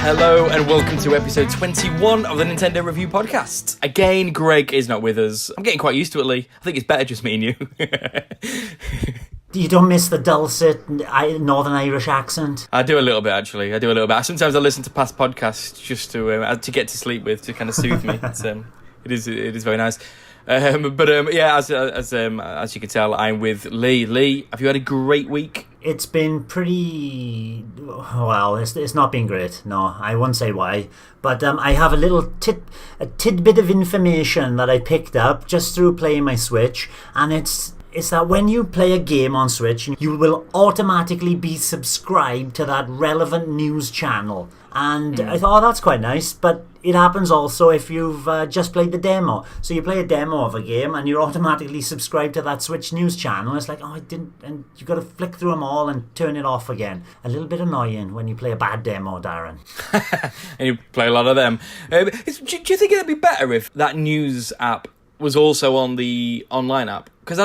Hello and welcome to episode 21 of the Nintendo Review Podcast. Again, Greg is not with us. I'm getting quite used to it, Lee. I think it's better just me and you. You don't miss the dulcet Northern Irish accent? I do a little bit, actually. Sometimes I listen to past podcasts just to get to sleep with, to kind of soothe me. It is very nice. As you can tell, I'm with Lee. Lee, have you had a great week? It's been pretty... Well, it's not been great. No, I won't say why. But I have a tidbit of information that I picked up just through playing my Switch. And it's that when you play a game on Switch, you will automatically be subscribed to that relevant news channel. And I thought, that's quite nice, but it happens also if you've just played the demo. So you play a demo of a game and you're automatically subscribed to that Switch news channel. It's like, I didn't, and you've got to flick through them all and turn it off again. A little bit annoying when you play a bad demo, Darren. And you play a lot of them. Do you think it'd be better if that news app was also on the online app? Because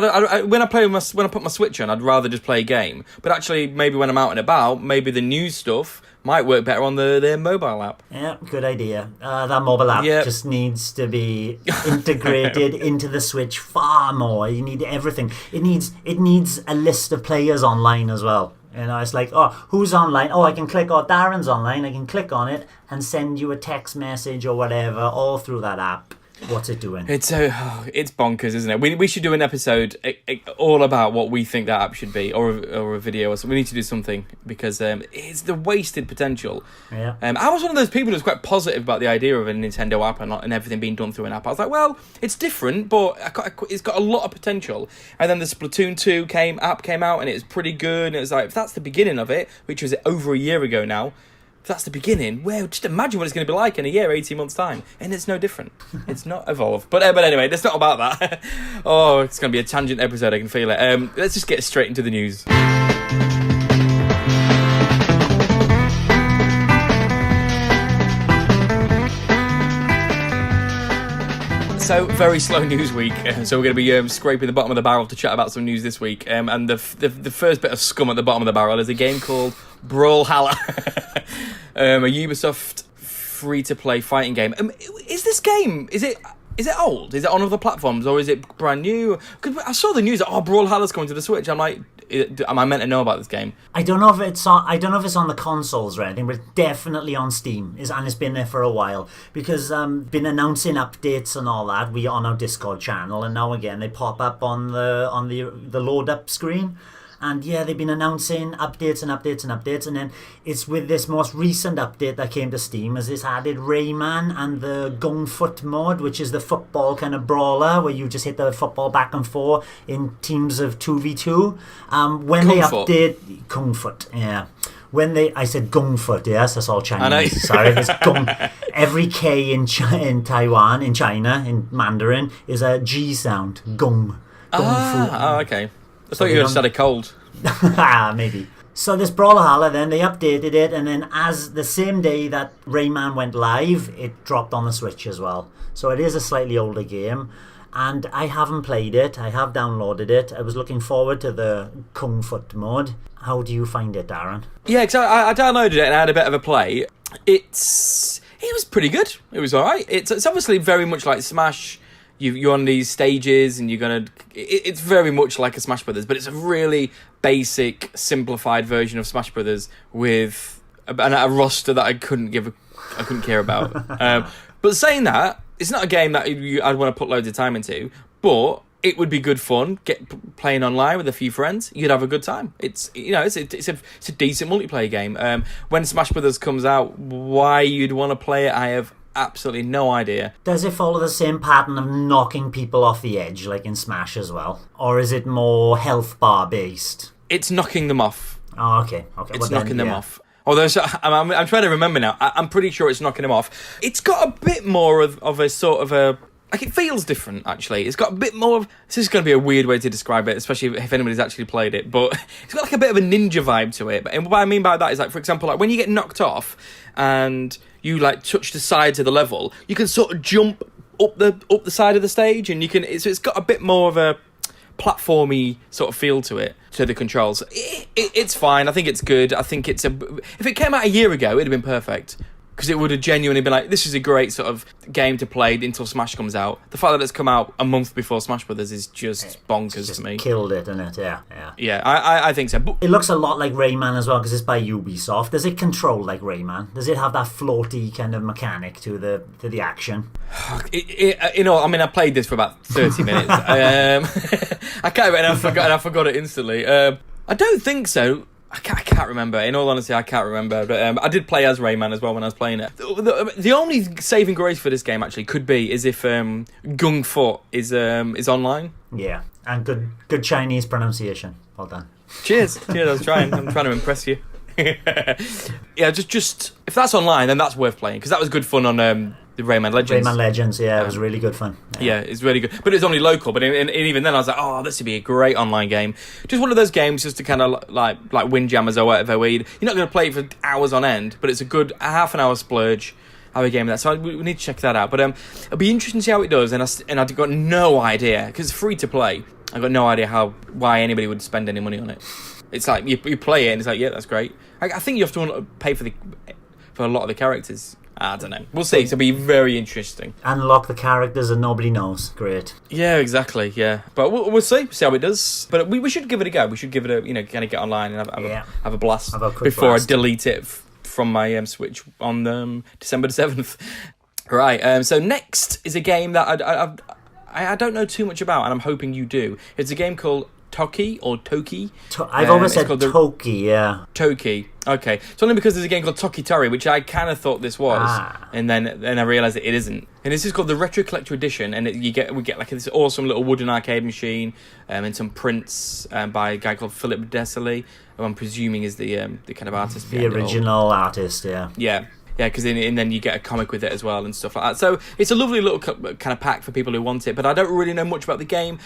when I put my Switch on, I'd rather just play a game. But actually, maybe when I'm out and about, maybe the news stuff might work better on their mobile app. Yeah, good idea. That mobile app just needs to be integrated into the Switch far more. You need everything. It needs a list of players online as well. You know, it's like, who's online? I can click, Darren's online. I can click on it and send you a text message or whatever all through that app. What's it doing? It's bonkers, isn't it? We should do an episode all about what we think that app should be, or a video or something. We need to do something because it's the wasted potential. Yeah. I was one of those people who was quite positive about the idea of a Nintendo app and everything being done through an app. I was like, well, it's different, but it's got a lot of potential. And then the Splatoon 2 app came out, and it was pretty good. And it was like, if that's the beginning of it, which was over a year ago now. If that's the beginning, well, just imagine what it's going to be like in a year, 18 months' time. And it's no different. It's not evolved. But anyway, it's not about that. It's going to be a tangent episode, I can feel it. Let's just get straight into the news. So, very slow news week. So we're going to be scraping the bottom of the barrel to chat about some news this week. And the first bit of scum at the bottom of the barrel is a game called Brawlhalla. A Ubisoft free-to-play fighting game. Is this game, is it old? Is it on other platforms, or is it brand new? Because I saw the news that Brawlhalla's coming to the Switch. I'm like, am I meant to know about this game? I don't know if it's on the consoles or anything, but it's definitely on Steam. And it's been there for a while because been announcing updates and all that. We on our Discord channel, and now again they pop up on the load up screen. And yeah, they've been announcing updates, and then it's with this most recent update that came to Steam, as this added Rayman and the Gung Foot mode, which is the football kind of brawler where you just hit the football back and forth in teams of 2v2. When they update Kung Foot, yeah. I said Gung Foot, yes, that's all Chinese. I know. Sorry, it's Gung. Every K in Taiwan, in China, in Mandarin, is a G sound. Gung. Oh, okay. I thought you just had a cold. Maybe. So this Brawlhalla, then they updated it, and then as the same day that Rayman went live, it dropped on the Switch as well. So it is a slightly older game, and I haven't played it. I have downloaded it. I was looking forward to the Kung Foot mode. How do you find it, Darren? Yeah, because I downloaded it and I had a bit of a play. It was pretty good. It was all right. It's obviously very much like Smash. You're on these stages and it's very much like a Smash Brothers, but it's a really basic, simplified version of Smash Brothers with a roster that I couldn't care about. But saying that, it's not a game that I'd want to put loads of time into, but it would be good fun. Playing online with a few friends, you'd have a good time. It's a decent multiplayer game. When Smash Brothers comes out, why you'd want to play it, I have absolutely no idea. Does it follow the same pattern of knocking people off the edge like in Smash as well? Or is it more health bar based? It's knocking them off. Oh, okay. It's knocking them off. Although I'm trying to remember now. I'm pretty sure it's knocking him off. It's got a bit more of a sort of a... Like, it feels different, actually. It's got a bit more of... This is going to be a weird way to describe it, especially if anybody's actually played it, but it's got like a bit of a ninja vibe to it. And what I mean by that is, like, for example, like when you get knocked off and you, like, touch the sides of the level, you can sort of jump up the side of the stage, and you can... It's got a bit more of a platformy sort of feel to it, to the controls. It's fine. I think it's good. I think it's if it came out a year ago, it'd have been perfect. Because it would have genuinely been like, this is a great sort of game to play until Smash comes out. The fact that it's come out a month before Smash Brothers is just bonkers to me. Killed it, isn't it? Yeah. Yeah, I think so. But it looks a lot like Rayman as well, because it's by Ubisoft. Does it control like Rayman? Does it have that floaty kind of mechanic to the action? I played this for about 30 minutes. I can't remember, and I forgot it instantly. I don't think so. I can't remember. In all honesty, I can't remember. But I did play as Rayman as well when I was playing it. The only saving grace for this game actually could be is if Gung Fu is online. Yeah, and good Chinese pronunciation. Well done. Cheers. I was trying. I'm trying to impress you. Yeah, just if that's online, then that's worth playing, because that was good fun on the Rayman Legends. Rayman Legends, yeah, it was really good fun. Yeah, it's really good. But it's only local. But even then, I was like, oh, this would be a great online game. Just one of those games just to kind of like Windjammers or whatever, where you're not going to play it for hours on end, but it's a good half an hour splurge. Have a game of that. So we need to check that out. But it'll be interesting to see how it does. And I've got no idea, because it's free to play. I've got no idea why anybody would spend any money on it. It's like you play it and it's like, yeah, that's great. I think you have to pay for a lot of the characters. I don't know. We'll see. It'll be very interesting. Unlock the characters and nobody knows. Great. Yeah, exactly. Yeah, but we'll see how it does. But we should give it a go. We should give it a kind of get online and have a blast before I delete it from my Switch on December 7th. Right. So next is a game that I don't know too much about, and I'm hoping you do. It's a game called Toki or Toki. I've always said Toki, yeah. Toki. Okay. It's only because there's a game called Toki Tori, which I kind of thought this was, and then I realised that it isn't. And this is called the Retro Collector Edition, and we get like this awesome little wooden arcade machine, and some prints by a guy called Philip Desailly, who I'm presuming is the kind of artist. The original artist, yeah. Yeah. Yeah, because then you get a comic with it as well and stuff like that. So it's a lovely little kind of pack for people who want it, but I don't really know much about the game.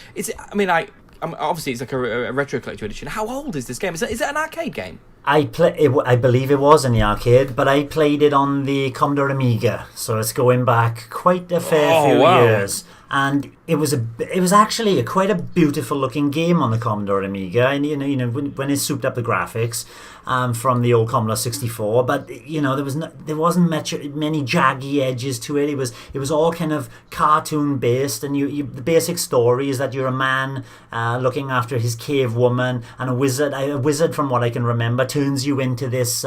Obviously it's like a retro collector edition. How old is this game? Is it an arcade game? I believe it was in the arcade, but I played it on the Commodore Amiga, so it's going back quite a fair few years. And it was actually quite a beautiful looking game on the Commodore Amiga, and when it souped up the graphics from the old Commodore 64, but there wasn't many jaggy edges to it. It was all kind of cartoon based, and the basic story is that you're a man looking after his cave woman, and a wizard from what I can remember turns you into this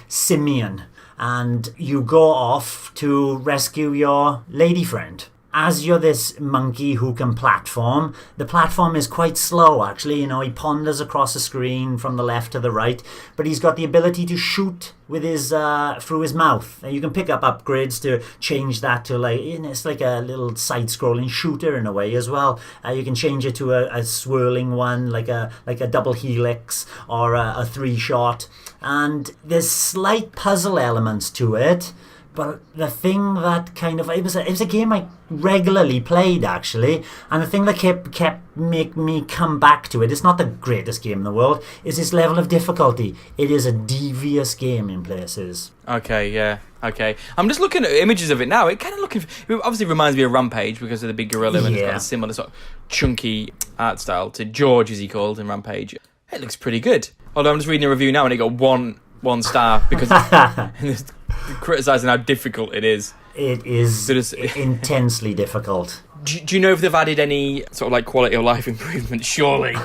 simian, and you go off to rescue your lady friend. As you're this monkey who can platform, the platform is quite slow, actually. He ponders across the screen from the left to the right, but he's got the ability to shoot with his through his mouth. And you can pick up upgrades to change that to it's like a little side-scrolling shooter in a way as well. You can change it to a swirling one, like a double helix or a 3-shot. And there's slight puzzle elements to it. But the thing that it was a game I regularly played, actually, and the thing that kept make me come back to it, it's not the greatest game in the world, is its level of difficulty. It is a devious game in places. Okay, yeah, okay. I'm just looking at images of it now. It kind of it obviously reminds me of Rampage because of the big gorilla, and it's got a similar sort of chunky art style to George, as he called in Rampage. It looks pretty good. Although I'm just reading a review now, and it got one star because it's criticising how difficult it is. It is intensely difficult. Do you know if they've added any sort of like quality of life improvements? Surely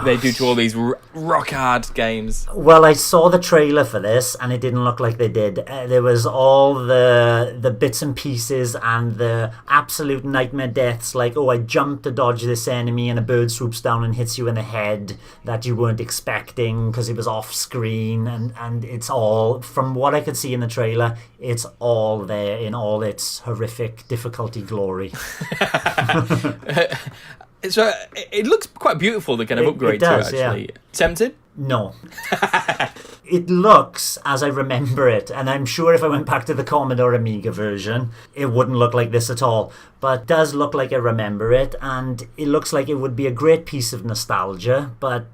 they do to all these rock hard games. Well, I saw the trailer for this and it didn't look like they did. There was all the bits and pieces and the absolute nightmare deaths, like, I jumped to dodge this enemy and a bird swoops down and hits you in the head that you weren't expecting because it was off screen, and it's all, from what I could see in the trailer, it's all there in all its horrific difficulty glory. So it looks quite beautiful, the kind of upgrade to it, actually. Yeah. Tempted? No. it looks as I remember it, and I'm sure if I went back to the Commodore Amiga version, it wouldn't look like this at all. But it does look like I remember it, and it looks like it would be a great piece of nostalgia, but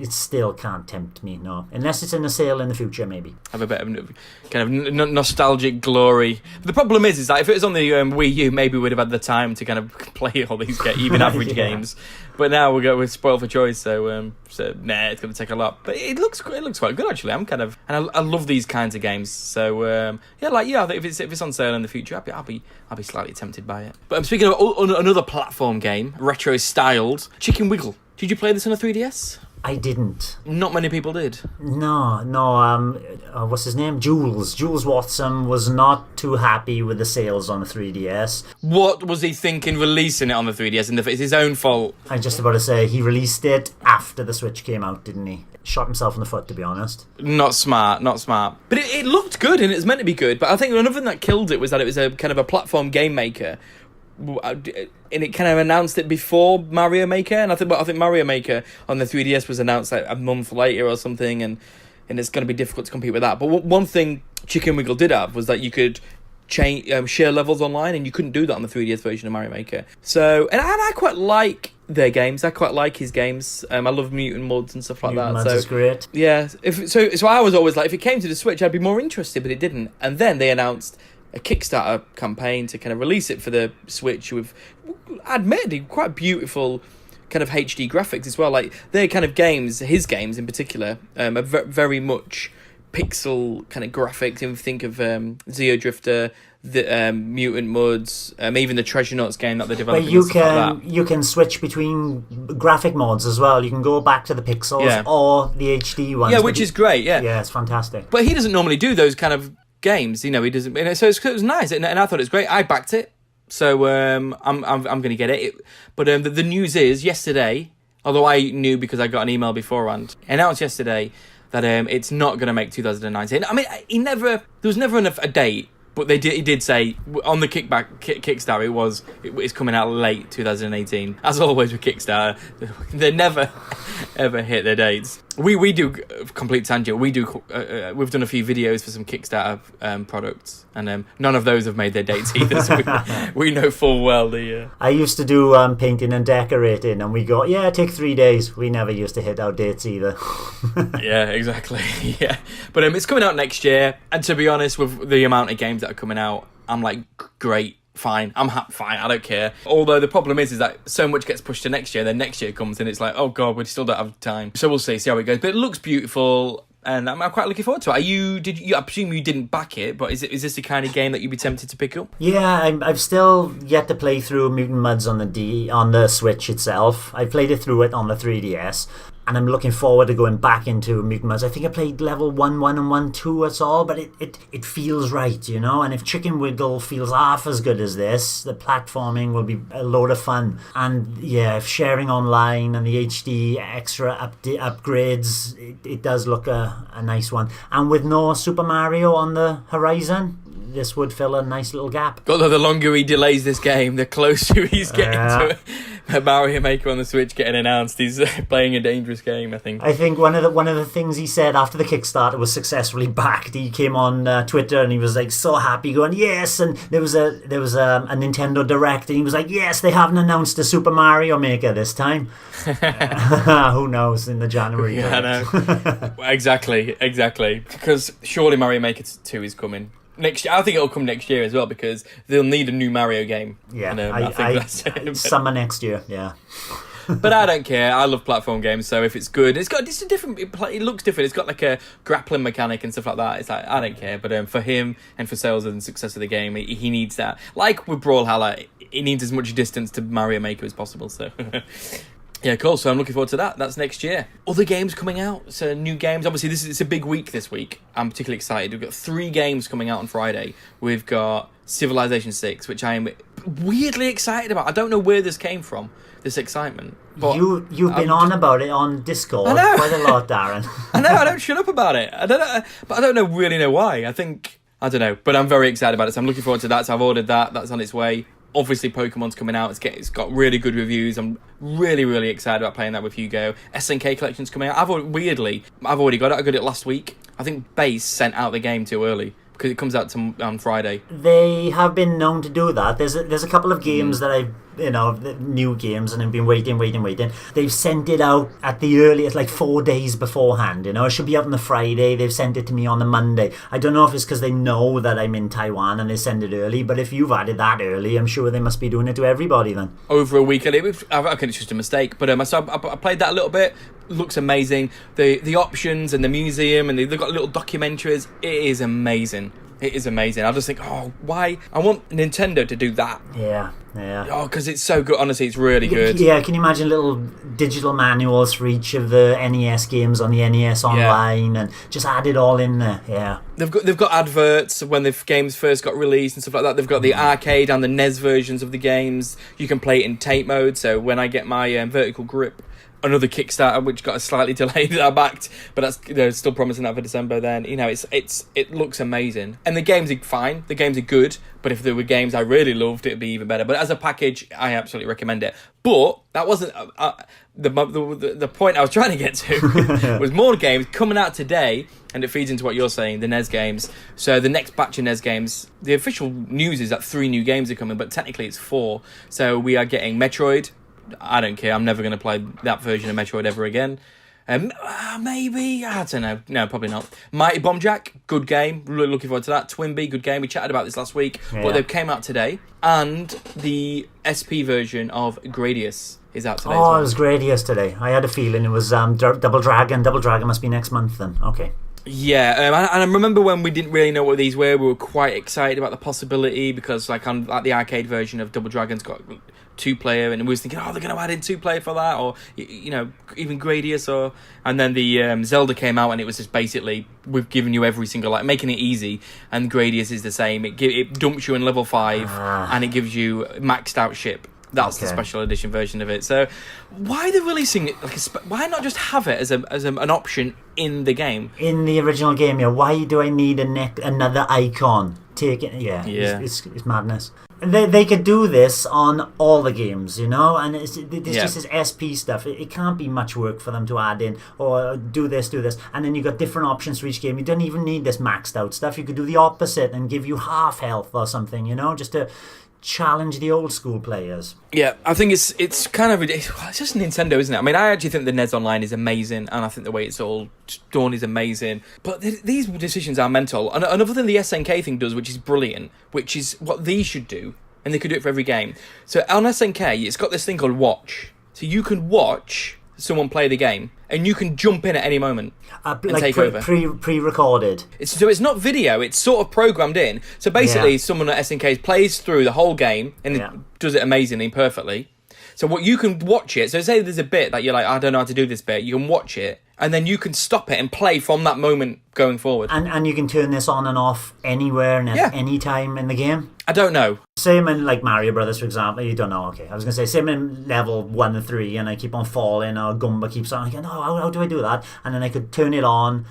it still can't tempt me, no. Unless it's in a sale in the future, maybe. Have a bit of kind of nostalgic glory. But the problem is that if it was on the Wii U, maybe we'd have had the time to kind of play all these even average games. But now we're spoiled for choice, so it's going to take a lot. But it looks quite good actually. I'm kind of, and I love these kinds of games. So I think if it's on sale in the future, I'll be slightly tempted by it. But I'm speaking of another platform game, retro styled, Chicken Wiggle. Did you play this on a 3DS? I didn't. Not many people did. No. What's his name? Jules Watson was not too happy with the sales on the 3DS. What was he thinking releasing it on the 3DS? And it's his own fault. I was just about to say, he released it after the Switch came out, didn't he? Shot himself in the foot, to be honest. Not smart. But it looked good, and it's meant to be good. But I think another thing that killed it was that it was a kind of a platform game maker. And it kind of announced it before Mario Maker, and I think Mario Maker on the 3DS was announced like a month later or something, and it's going to be difficult to compete with that. But one thing Chicken Wiggle did have was that you could share levels online, and you couldn't do that on the 3DS version of Mario Maker. So, and I quite like their games. I quite like his games. I love Mutant Muds and stuff like that. Mutant Muds is great. Yeah. So I was always like, if it came to the Switch, I'd be more interested, but it didn't. And then they announced a Kickstarter campaign to kind of release it for the Switch with, admittedly, quite beautiful kind of HD graphics as well. Like, their kind of games, his games in particular, are very much pixel kind of graphics. If you think of Zeo Drifter, the Mutant Muds, even the Treasure Notes game that they're developing. But you can switch between graphic modes as well. You can go back to the pixels or the HD ones. Yeah, which is great. Yeah, it's fantastic. But he doesn't normally do those kind of games, he doesn't. So it was nice, and I thought it was great. I backed it, so I'm going to get it. But the news is yesterday, although I knew because I got an email beforehand, announced yesterday that it's not going to make 2019. I mean, there was never a date. But he did say on the Kickstarter it's coming out late 2018. As always with Kickstarter, they never ever hit their dates. We do complete tangent. We've done a few videos for some Kickstarter products, and none of those have made their dates either. So we know full well the. I used to do painting and decorating, and we go, take 3 days. We never used to hit our dates either. Yeah, exactly. Yeah, but it's coming out next year, and to be honest, with the amount of games that are coming out, I'm like, great. Fine, fine, I don't care. Although the problem is that so much gets pushed to next year, then next year comes and it's like, oh god, we still don't have time. So we'll see how it goes. But it looks beautiful, and I'm quite looking forward to it. I presume you didn't back it, but is this the kind of game that you'd be tempted to pick up? Yeah, I've still yet to play through Mutant Muds on the Switch itself. I played it through it on the 3DS. And I'm looking forward to going back into Mutant Muds. I think I played level 1-1 and 1-2, that's all, but it feels right, And if Chicken Wiggle feels half as good as this, the platforming will be a load of fun. And yeah, if sharing online and the HD extra upgrades, it does look a nice one. And with no Super Mario on the horizon, this would fill a nice little gap. Although the longer he delays this game, the closer he's getting to it. Mario Maker on the Switch getting announced. He's playing a dangerous game, I think. I think one of the things he said after the Kickstarter was successfully backed. He came on Twitter and he was like so happy, going yes. And there was a Nintendo Direct, and he was like, yes, they haven't announced a Super Mario Maker this time. Who knows in the January? Yeah, I know. Exactly. Because surely Mario Maker 2 is coming next year. I think it'll come next year as well, because they'll need a new Mario game. Yeah, and, I think that's it. Summer next year. Yeah. But I don't care. I love platform games, so if it's good, it's a different. It looks different. It's got like a grappling mechanic and stuff like that. It's like, I don't care. But for him and for sales and success of the game, he needs that. Like with Brawlhalla, it needs as much distance to Mario Maker as possible. So. Yeah, cool. So I'm looking forward to that. That's next year. Other games coming out. So new games. Obviously, it's a big week this week. I'm particularly excited. We've got 3 games coming out on Friday. We've got Civilization 6, which I am weirdly excited about. I don't know where this came from, this excitement. But you've been on about it on Discord quite a lot, Darren. I know. I don't shut up about it. I don't know, but I don't know why. I don't know. But I'm very excited about it. So I'm looking forward to that. So I've ordered that. That's on its way. Obviously, Pokemon's coming out. It's got really good reviews. I'm really, really excited about playing that with Hugo. SNK Collection's coming out. I've already got it. I got it last week. I think Base sent out the game too early because it comes out on Friday. They have been known to do that. There's a couple of games that I've, new games, and I've been waiting. They've sent it out at the earliest, like 4 days beforehand. It should be out on the Friday. They've sent it to me on the Monday. I don't know if it's because they know that I'm in Taiwan and they send it early, but if you've had it that early, I'm sure they must be doing it to everybody then. Over a week, I reckon it's just a mistake. But so I played that a little bit. Looks amazing. The options and the museum, and they've got little documentaries. It is amazing. It is amazing. I just think, why? I want Nintendo to do that. Yeah. Oh, because it's so good. Honestly, it's really good. Yeah, can you imagine little digital manuals for each of the NES games on the NES Online, and just add it all in there? Yeah. They've got adverts when the games first got released and stuff like that. They've got the arcade and the NES versions of the games. You can play it in tape mode. So when I get my vertical grip, another Kickstarter which got slightly delayed that I backed, but that's they're still promising that for December. Then it looks amazing, and the games are fine. The games are good, but if there were games I really loved, it'd be even better. But as a package, I absolutely recommend it. But that wasn't the point I was trying to get to. Was more games coming out today, and it feeds into what you're saying, the NES games. So the next batch of NES games, the official news is that 3 new games are coming, but technically it's 4. So we are getting Metroid. I don't care. I'm never going to play that version of Metroid ever again. Maybe. I don't know. No, probably not. Mighty Bomb Jack, good game. Really looking forward to that. Twinbee, good game. We chatted about this last week, but they came out today. And the SP version of Gradius is out today. Oh, it was Gradius today. I had a feeling it was Double Dragon. Double Dragon must be next month then. Okay. Yeah, and I remember when we didn't really know what these were, we were quite excited about the possibility because, like the arcade version of Double Dragon's got 2-player, and we was thinking, they're going to add in 2-player for that, or even Gradius, and then the Zelda came out, and it was just basically we've given you every single making it easy, and Gradius is the same. It dumps you in level 5, and it gives you maxed out ship. That's the special edition version of it. So why are they releasing it? Why not just have it as an option in the game? In the original game, yeah. Why do I need another icon? Take it, yeah. It's madness. They could do this on all the games, and it's just this SP stuff. It can't be much work for them to add in, or do this, and then you got different options for each game. You don't even need this maxed out stuff. You could do the opposite and give you half health or something, just to challenge the old school players. Yeah, I think it's kind of it's just Nintendo, isn't it? I mean, I actually think the NES Online is amazing, and I think the way it's all done is amazing. But these decisions are mental. And another thing the SNK thing does, which is brilliant, which is what these should do, and they could do it for every game. So on SNK, it's got this thing called Watch. So you can watch someone play the game, and you can jump in at any moment and take over. Pre-recorded. So it's not video, it's sort of programmed in. So basically, someone at SNK plays through the whole game and does it amazingly and perfectly. So what you can watch it. So say there's a bit that you're like, I don't know how to do this bit. You can watch it, and then you can stop it and play from that moment going forward. And you can turn this on and off anywhere and at any time in the game? I don't know. Same in like Mario Brothers, for example. You don't know, okay. I was going to say, same in level 1 and 3, and I keep on falling, or Goomba keeps on. I go, no, how do I do that? And then I could turn it on,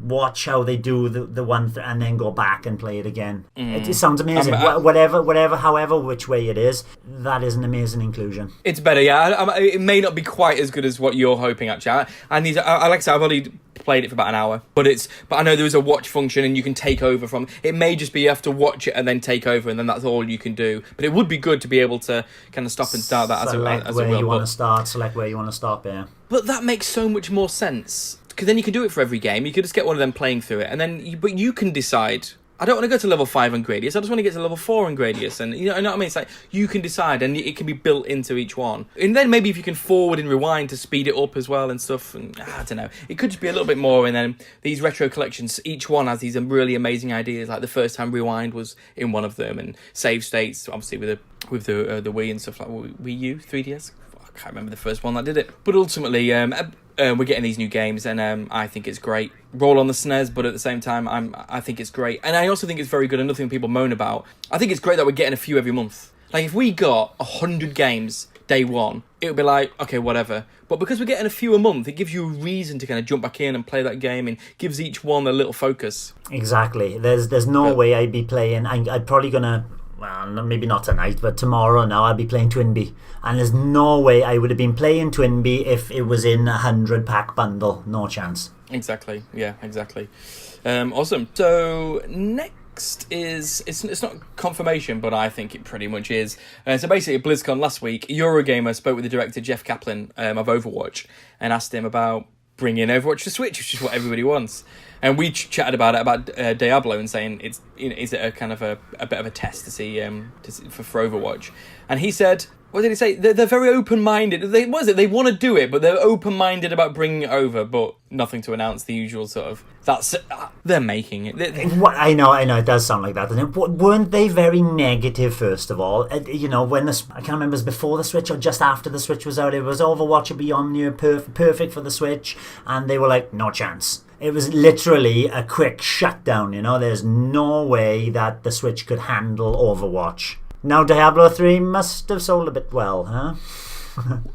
watch how they do the one, and then go back and play it again. It sounds amazing. However, which way it is, that is an amazing inclusion. It's better, yeah. It may not be quite as good as what you're hoping, actually. I like I said, I've only played it for about an hour, but I know there is a watch function, and you can take over from. It may just be you have to watch it and then take over, and then that's all you can do. But it would be good to be able to kind of stop and start that as a where you want to start, select where you want to stop. Yeah. But that makes so much more sense. Because then you can do it for every game. You could just get one of them playing through it, and then but you can decide. I don't want to go to level 5 on Gradius. I just want to get to level 4 on Gradius, and you know what I mean. It's like you can decide, and it can be built into each one. And then maybe if you can forward and rewind to speed it up as well and stuff. And I don't know. It could just be a little bit more. And then these retro collections, each one has these really amazing ideas. Like the first time rewind was in one of them, and save states obviously with the Wii and stuff like Wii U, 3DS. I can't remember the first one that did it. But ultimately, we're getting these new games, and I think it's great. Roll on the SNES, but at the same time, I think it's great. And I also think it's very good, and nothing people moan about. I think it's great that we're getting a few every month. Like, if we got 100 games day one, it would be like, okay, whatever. But because we're getting a few a month, it gives you a reason to kind of jump back in and play that game, and gives each one a little focus. Exactly. There's no way I'd be playing. I'm probably going to... well, maybe not tonight, but tomorrow now I'll be playing Twinbee. And there's no way I would have been playing Twinbee if it was in a 100-pack bundle. No chance. Exactly. Yeah, exactly. Awesome. So next is, it's not confirmation, but I think it pretty much is. So basically at BlizzCon last week, Eurogamer spoke with the director Jeff Kaplan of Overwatch and asked him about bringing Overwatch to Switch, which is what everybody wants. And we chatted about it, about Diablo, and saying it's, is it a kind of a bit of a test to see for Overwatch? And he said, what did he say? They're very open-minded. They want to do it, but they're open-minded about bringing it over, but nothing to announce. The usual sort of they're making it. I know. It does sound like that, doesn't it? Weren't they very negative? First of all, when I can't remember, it was before the Switch or just after the Switch was out. It was Overwatch would be on you, perfect for the Switch, and they were like, no chance. It was literally a quick shutdown. There's no way that the Switch could handle Overwatch. Now Diablo 3 must have sold a bit well, huh?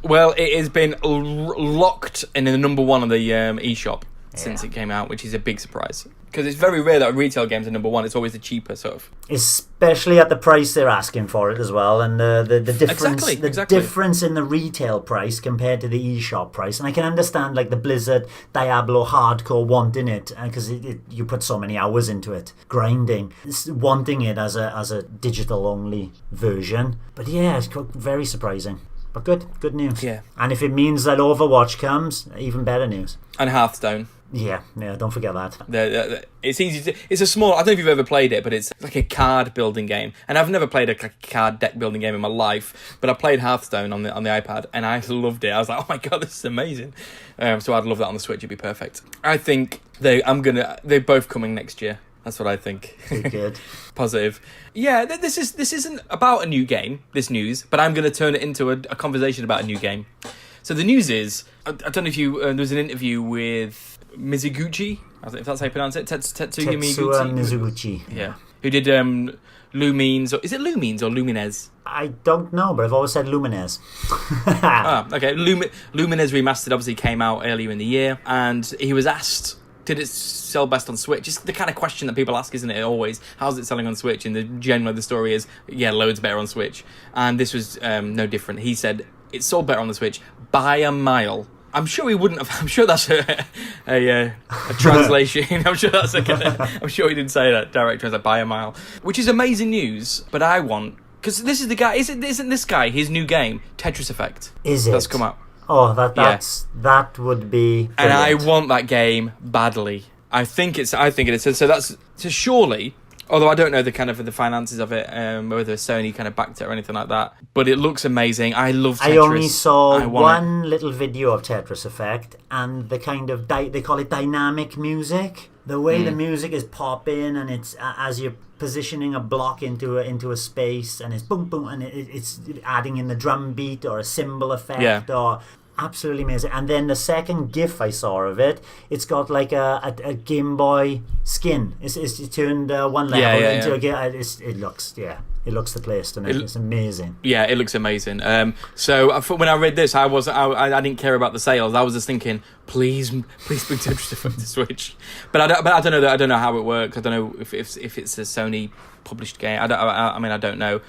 Well, it has been locked in the number one on the eShop since it came out, which is a big surprise. Because it's very rare that retail games are number one. It's always the cheaper sort of. Especially at the price they're asking for it as well, and the difference, exactly. Difference in the retail price compared to the eShop price. And I can understand like the Blizzard Diablo hardcore wanting it because you put so many hours into it, grinding, wanting it as a digital only version. But yeah, it's very surprising. But good news. Yeah. And if it means that Overwatch comes, even better news. And Hearthstone. Yeah, don't forget that. It's easy to. It's a small. I don't know if you've ever played it, but it's like a card building game. And I've never played a card deck building game in my life, but I played Hearthstone on the iPad, and I loved it. I was like, oh my god, this is amazing. So I'd love that on the Switch. It'd be perfect. I think they're both coming next year. That's what I think. Good. Positive. Yeah, this isn't about a new game. This news, but I'm going to turn it into a conversation about a new game. So the news is, I don't know if you. There was an interview with Mizuguchi, if that's how you pronounce it, Tetsuya Mizuguchi. Yeah. Who did Lumines, or is it Lumines or Lumines? I don't know, but I've always said Lumines. Okay. Lumines Remastered obviously came out earlier in the year, and he was asked, did it sell best on Switch? It's the kind of question that people ask, isn't it, always? How's it selling on Switch? And generally the story is, yeah, loads better on Switch. And this was no different. He said, it sold better on the Switch by a mile. I'm sure he wouldn't have. I'm sure that's a translation. I'm sure he didn't say that direct translation by a mile, which is amazing news. But I want, because this is the guy. Isn't this guy his new game, Tetris Effect? Is it? That's come out. Oh, that would be brilliant. And I want that game badly. I think it is. So surely. Although I don't know the kind of the finances of it, whether Sony kind of backed it or anything like that. But it looks amazing. I love Tetris. I only saw one little video of Tetris Effect, and the kind of they call it dynamic music. The way the music is popping, and it's as you're positioning a block into a space, and it's boom boom, and it's adding in the drum beat or a cymbal effect or. Absolutely amazing. And then the second GIF I saw of it, it's got like a Game Boy skin. It's turned one level into a game. It looks the place, doesn't it? It's amazing. Yeah, it looks amazing. So when I read this, I didn't care about the sales. I was just thinking, please bring Tetris Effect to Switch. But I don't know how it works. I don't know if it's a Sony published game. I don't know.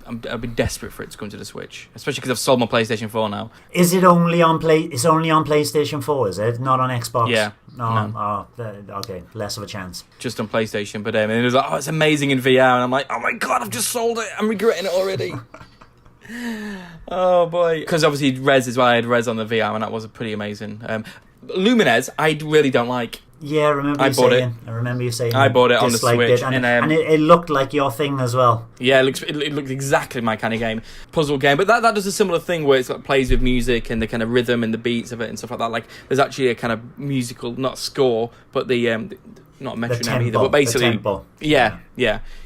I'd be desperate for it to come to the Switch, especially because I've sold my PlayStation 4 now. Is it only on It's only on PlayStation 4, is it? Not on Xbox? Yeah. No. Okay, less of a chance. Just on PlayStation, but and it was like, it's amazing in VR, and I'm like, oh my god, I've just sold it. I'm regretting it already. Oh boy, because obviously Res as well. I had Res on the VR, and that was pretty amazing. Lumines, I really don't like. Yeah, I remember you saying I bought it on the Switch, and it looked like your thing as well. Yeah, it looked exactly my kind of game, puzzle game. But that does a similar thing where it's like plays with music and the kind of rhythm and the beats of it and stuff like that. Like there's actually a kind of musical, not score, but the not a metronome either, but basically, yeah,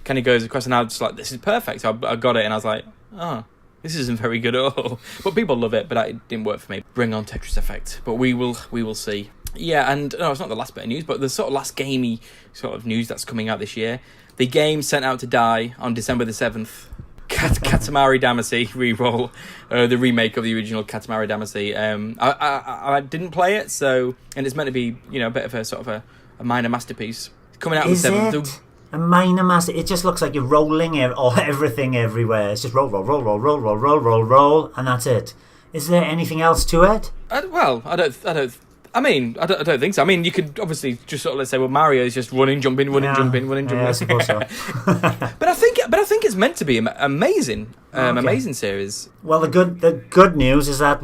kind of goes across. And I was just like, this is perfect. So I got it, and I was like, oh. This isn't very good at all. But people love it, but it didn't work for me. Bring on Tetris Effect. But we will see. Yeah, and no, it's not the last bit of news, but the sort of last gamey sort of news that's coming out this year. The game Sent Out to Die on December the 7th. Katamari Damacy reroll, the remake of the original Katamari Damacy. I didn't play it, and it's meant to be a bit of a sort of a minor masterpiece. Coming out on the 7th. A minor master. It just looks like you're rolling everything everywhere. It's just roll, roll, roll, roll, roll, roll, roll, roll, roll, and that's it. Is there anything else to it? I don't think so. I mean, you could obviously just sort of, let's say, well, Mario is just running, jumping, running, jumping, running, jumping. Yeah, I suppose so. But I think it's meant to be amazing. Amazing series. Well, the good news is that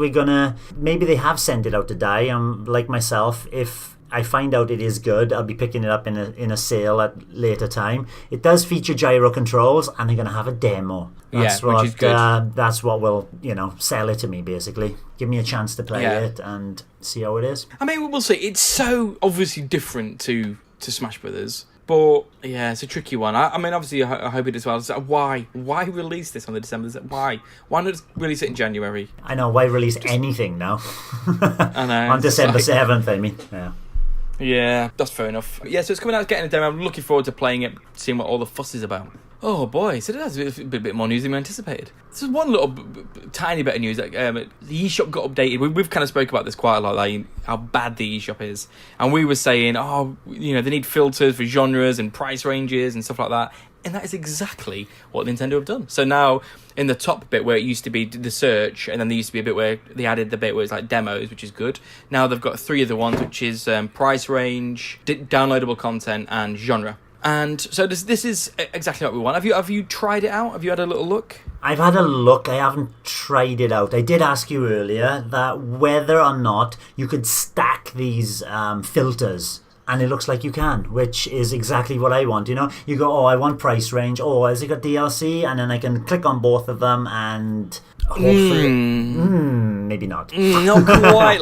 maybe they have sent it out to die. Like myself, if I find out it is good, I'll be picking it up in a sale at later time. It does feature gyro controls, and they're going to have a demo. Which is good. That's what will, sell it to me, basically. Give me a chance to play it and see how it is. I mean, we'll see. It's so obviously different to Smash Brothers. But, yeah, it's a tricky one. I mean, obviously, I hope it as well. So why? Why release this on the December? Why? Why not release it in January? I know. Why release anything now? I know. On December 7th, I mean. Yeah. Yeah, that's fair enough. Yeah, so it's coming out, getting a demo. I'm looking forward to playing it, seeing what all the fuss is about. Oh boy, so that's a bit more news than we anticipated. This is one little tiny bit of news. The eShop got updated. We've kind of spoke about this quite a lot, like how bad the eShop is. And we were saying, they need filters for genres and price ranges and stuff like that. And that is exactly what Nintendo have done. So now, in the top bit where it used to be the search, and then there used to be a bit where they added the bit where it's like demos, which is good. Now they've got 3 other ones, which is price range, downloadable content, and genre. And so this is exactly what we want. Have you tried it out? Have you had a little look? I've had a look. I haven't tried it out. I did ask you earlier that whether or not you could stack these filters. And it looks like you can, which is exactly what I want. You go, I want price range. Oh, has it got DLC? And then I can click on both of them and hopefully... maybe not. Not quite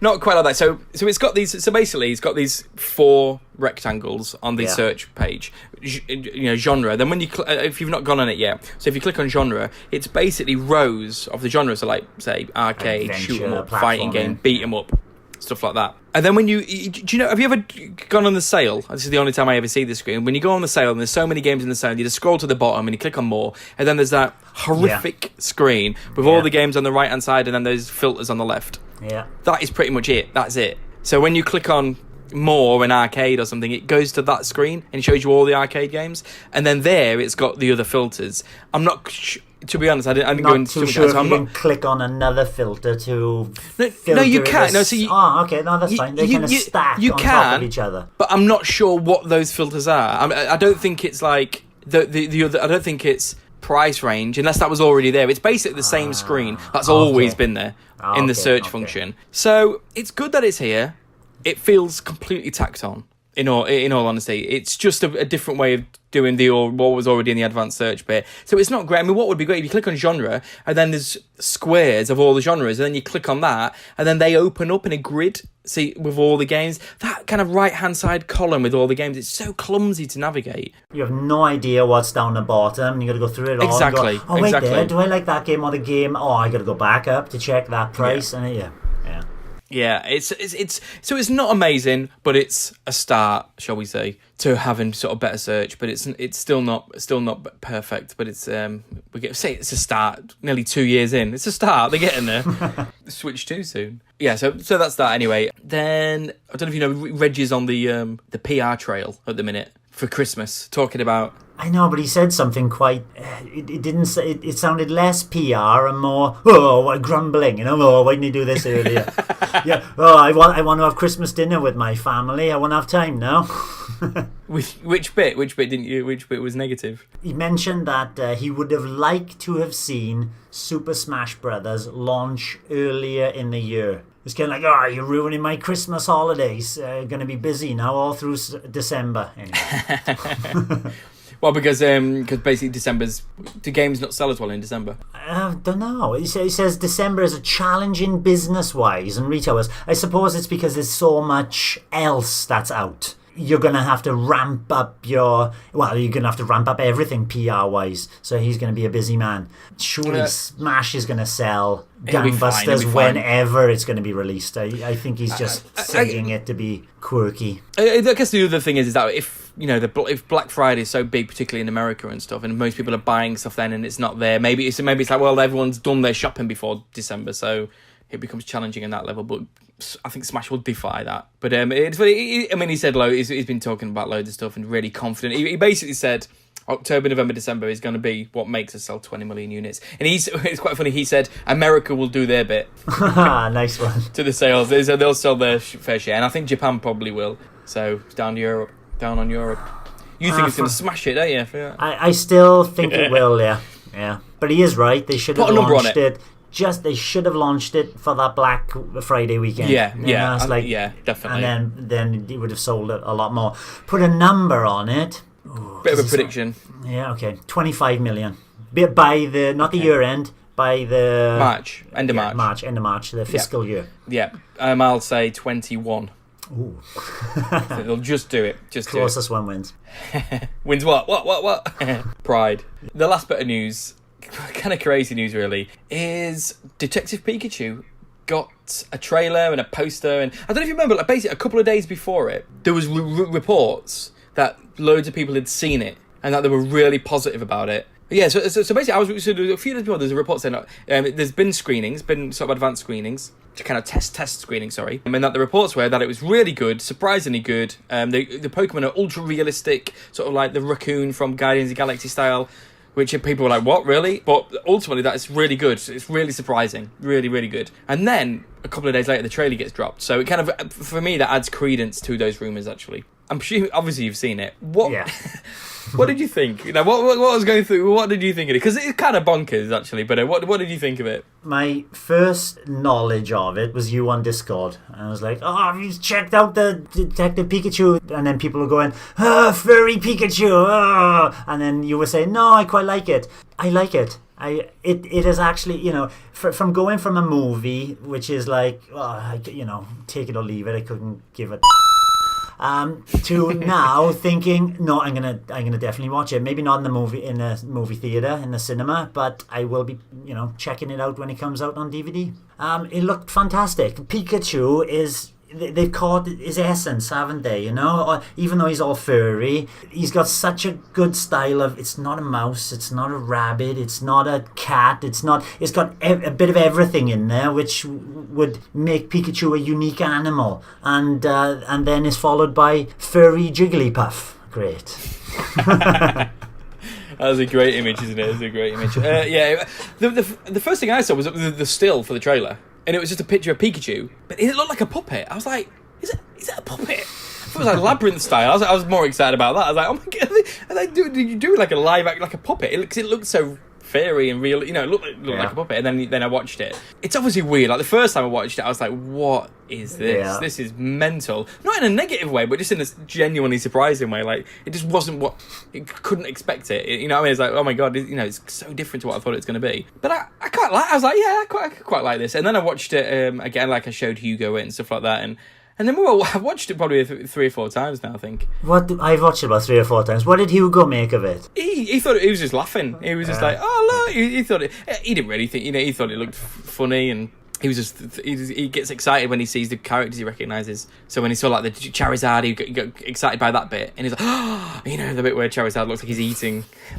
not quite like that. So it's got these... So basically, it's got these 4 rectangles on the search page. Genre. Then when you... if you've not gone on it yet, so if you click on genre, it's basically rows of the genre. So like, say, arcade, adventure, shoot 'em up, fighting game, beat 'em up. Stuff like that. And then when have you ever gone on the sale? This is the only time I ever see this screen. When you go on the sale and there's so many games in the sale, you just scroll to the bottom and you click on more, and then there's that horrific screen with all the games on the right hand side and then those filters on the left. Yeah. That is pretty much it. That's it. So when you click on more an arcade or something, it goes to that screen and it shows you all the arcade games, and then there it's got the other filters. I'm not to be honest, I didn't go into too sure if you can click on another filter to no you can't. No, so okay, no, that's fine. They kind of stack on top of each other. But I'm not sure what those filters are. I don't think it's like the other. I don't think it's price range, unless that was already there. It's basically the same screen that's always been there in the search function. So it's good that it's here. It feels completely tacked on. In all honesty, it's just a different way of doing what was already in the advanced search bit. So it's not great. I mean, what would be great if you click on genre and then there's squares of all the genres, and then you click on that and then they open up in a grid, see, with all the games. That kind of right hand side column with all the games, it's so clumsy to navigate. You have no idea what's down the bottom. You got to go through it all. Exactly. And go, wait, there. Do I like that game or the game? Oh, I got to go back up to check that price. Yeah. And Yeah, it's not amazing, but it's a start, shall we say, to having sort of better search. But it's still not perfect. But it's it's a start. Nearly 2 years in, it's a start. They're getting there. Switch too soon. Yeah, so that's that anyway. Then I don't know if you know, Reggie's on the PR trail at the minute for Christmas, talking about. I know, but he said something quite. It didn't say. It sounded less PR and more. What grumbling? Why didn't you do this earlier? Yeah. I want to have Christmas dinner with my family. I won't have time now. Which bit? Which bit didn't you? Which bit was negative? He mentioned that he would have liked to have seen Super Smash Brothers launch earlier in the year. It's kind of like, you're ruining my Christmas holidays. Going to be busy now all through December. Anyway. Well, because basically the games not sell as well in December. I don't know. He says December is a challenging business-wise and retailers. I suppose it's because there's so much else that's out. You're going to have to ramp up everything PR-wise. So he's going to be a busy man. Surely Smash is going to sell gangbusters whenever it's going to be released. I think he's just saying it to be quirky. I guess the other thing is that if Black Friday is so big, particularly in America and stuff, and most people are buying stuff then and it's not there, maybe it's like, well, everyone's done their shopping before December, so it becomes challenging in that level. But I think Smash will defy that. But it's funny. He said he's been talking about loads of stuff and really confident. He basically said October, November, December is going to be what makes us sell 20 million units. And it's quite funny. He said America will do their bit. Nice one. To the sales. They'll sell their fair share. And I think Japan probably will. So it's down on Europe. You think it's going to smash it, don't you? Yeah. I still think it will, yeah. But he is right. They should have launched it. They should have launched it for that Black Friday weekend. Yeah, definitely. And then it would have sold it a lot more. Put a number on it. Ooh, bit of a prediction. Yeah, okay. 25 million. By the, not the year end, by the... End of March. End of March, the fiscal year. Yeah, I'll say 21. Ooh. They'll just do it. Closest one wins. Wins what? What? Pride. The last bit of news, kind of crazy news really, is Detective Pikachu got a trailer and a poster, and I don't know if you remember, like basically a couple of days before it, there was reports that loads of people had seen it and that they were really positive about it. Yeah, so basically, a few days before, there's a report saying there's been screenings, sort of advanced screenings, to kind of test screening, sorry, and that the reports were that it was really good, surprisingly good. The Pokemon are ultra realistic, sort of like the raccoon from Guardians of the Galaxy style, which people were like, what, really? But ultimately, that is really good. It's really surprising, really, really good. And then a couple of days later, the trailer gets dropped. So it kind of, for me, that adds credence to those rumours. Actually, I'm sure, obviously, you've seen it. What? Yeah. What did you think? What was going through? What did you think of it? Because it's kind of bonkers, actually. But what did you think of it? My first knowledge of it was you on Discord. And I was like, oh, have you checked out the Detective Pikachu? And then people were going, furry Pikachu. Oh. And then you were saying, no, I quite like it. I like it. It is actually, from going from a movie, which is like, take it or leave it. I couldn't give it. To now thinking, no, I'm gonna definitely watch it. Maybe not in the movie theater, in the cinema, but I will be, checking it out when it comes out on DVD. It looked fantastic. Pikachu is... They've caught his essence, haven't they? Even though he's all furry, he's got such a good style of. It's not a mouse, it's not a rabbit, it's not a cat. It's got a bit of everything in there, which would make Pikachu a unique animal. And then is followed by furry Jigglypuff. Great. That was a great image, isn't it? It was a great image. Yeah, the first thing I saw was the still for the trailer. And it was just a picture of Pikachu, but it looked like a puppet. I was like, is that a puppet? It was like Labyrinth style. I was more excited about that. I was like, oh my god, did you do like a live act like a puppet? It looked so fairy and real, it looked like a puppet. And then I watched it. It's obviously weird. Like the first time I watched it, I was like, what is this? Yeah. This is mental. Not in a negative way, but just in a genuinely surprising way. Like it just wasn't what it couldn't expect it. It's like, oh my god, it's so different to what I thought it was going to be. But I quite like. I was like, yeah, I quite like this. And then I watched it again, like I showed Hugo it and stuff like that, and then I've watched it probably 3 or 4 times now, I think. I've watched it about 3 or 4 times. What did Hugo make of it? He thought he was just laughing. He was just like, oh look. He thought it. He didn't really think. He thought it looked funny, and he was just. He gets excited when he sees the characters he recognises. So when he saw like the Charizard, he got excited by that bit, and he's like, oh, the bit where Charizard looks like he's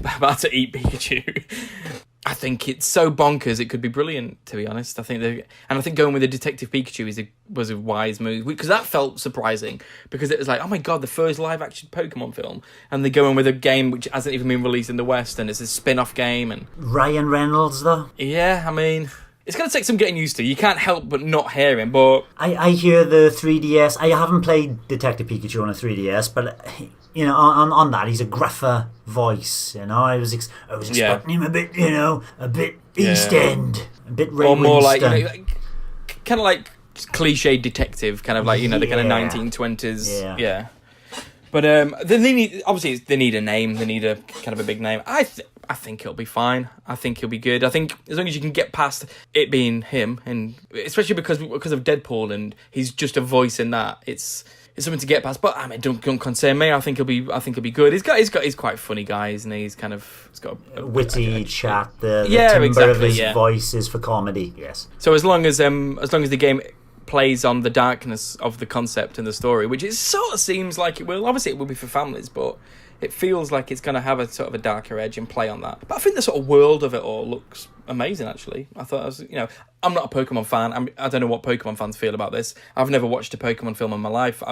about to eat Pikachu. I think it's so bonkers it could be brilliant, to be honest. I think going with the Detective Pikachu was a wise move, because that felt surprising, because it was like, oh my god, the first live action Pokemon film, and they go in with a game which hasn't even been released in the West, and it's a spin-off game. And Ryan Reynolds though, yeah, I mean, it's going to take some getting used to. You can't help but not hear him, but I hear the 3DS. I haven't played Detective Pikachu on a 3DS, but on that he's a gruffer voice. I was expecting him a bit, a bit East End, a bit Ray or more Winston. like kind of like cliche detective, kind of like the kind of 1920s. Yeah. But they need a name. They need a kind of a big name. I think it'll be fine. I think he'll be good. I think as long as you can get past it being him, and especially because of Deadpool and he's just a voice in that, it's something to get past. But I mean, don't concern me. I think he'll be good. He's quite funny guy, isn't he? He's got a witty chat. The timbre of his voice is for comedy. Yes. So as long as the game plays on the darkness of the concept and the story, which it sort of seems like it will. Obviously, it will be for families, but It feels like it's going to have a sort of a darker edge and play on that. But I think the sort of world of it all looks amazing, actually. I thought, I'm not a Pokemon fan. I don't know what Pokemon fans feel about this. I've never watched a Pokemon film in my life.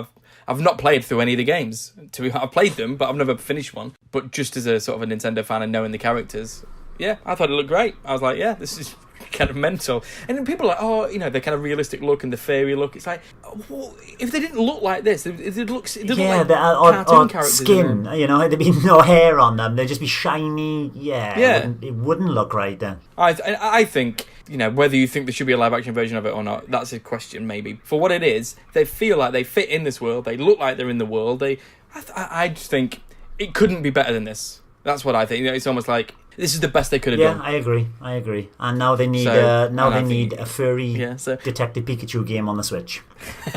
I've not played through any of the games. I've played them, but I've never finished one. But just as a sort of a Nintendo fan and knowing the characters, yeah, I thought it looked great. I was like, yeah, this is kind of mental. And then people are like, oh, the kind of realistic look and the fairy look. It's like, well, if they didn't look like this, it doesn't look like cartoon characters. Skin, there'd be no hair on them. They'd just be shiny. Yeah. It wouldn't look right then. I think, whether you think there should be a live action version of it or not, that's a question maybe. For what it is, they feel like they fit in this world. They look like they're in the world. I just think it couldn't be better than this. That's what I think. It's almost like this is the best they could have done. Yeah, I agree. And now they need a furry Detective Pikachu game on the Switch.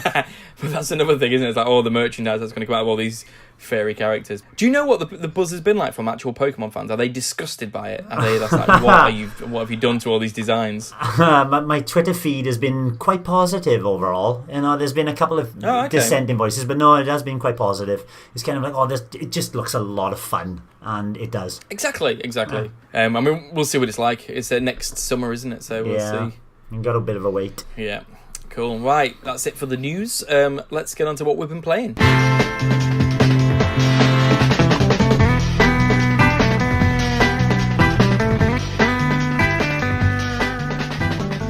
But that's another thing, isn't it? It's like all the merchandise that's going to come out of all these fairy characters. Do you know what the buzz has been like from actual Pokemon fans? Are they disgusted by it? That's like, what have you done to all these designs? My Twitter feed has been quite positive overall. There's been a couple of dissenting voices, but no, it has been quite positive. It's kind of like, it just looks a lot of fun, and it does. Exactly. We'll see what it's like. It's next summer, isn't it? So we'll see. You've got a bit of a wait. Yeah. Cool. Right, that's it for the news. Let's get on to what we've been playing.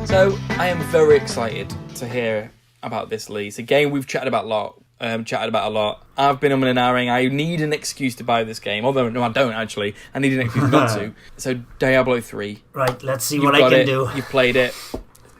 So, I am very excited to hear about this, Lee. It's a game we've chatted about a lot. I've been umming and ahhing. I need an excuse to buy this game. Although, no, I don't, actually. I need an excuse not to. So, Diablo 3. Right, let's see what I can do. You've played it.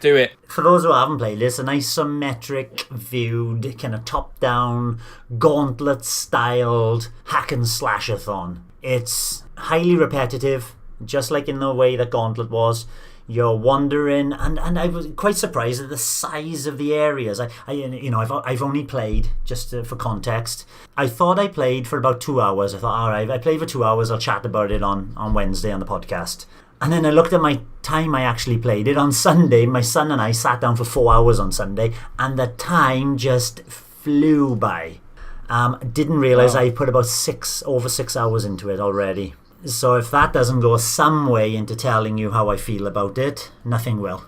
Do it. For those who haven't played this, an isometric viewed, kind of top-down, gauntlet-styled hack-and-slash-a-thon. It's highly repetitive, just like in the way that Gauntlet was. You're wandering, and I was quite surprised at the size of the areas. I've only played, just for context, I thought I played for about 2 hours. I thought, all right, I played for 2 hours, I'll chat about it on Wednesday on the podcast. And then I looked at my time I actually played it. On Sunday, my son and I sat down for 4 hours on Sunday, and the time just flew by. Didn't realise I put about over 6 hours into it already. So if that doesn't go some way into telling you how I feel about it, nothing will.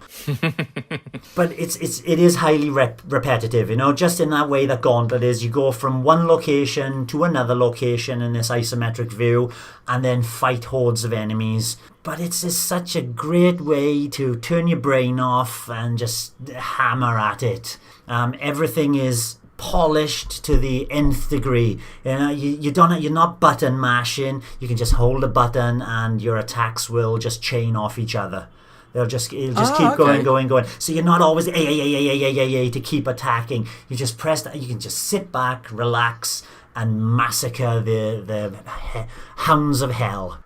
But it is highly repetitive, just in that way that Gauntlet is. You go from one location to another location in this isometric view and then fight hordes of enemies. But it's just such a great way to turn your brain off and just hammer at it. Everything is polished to the nth degree. You're not button mashing. You can just hold a button and your attacks will just chain off each other. It'll just keep going. So you're not always to keep attacking. You just press that. You can just sit back, relax, and massacre the hounds of hell.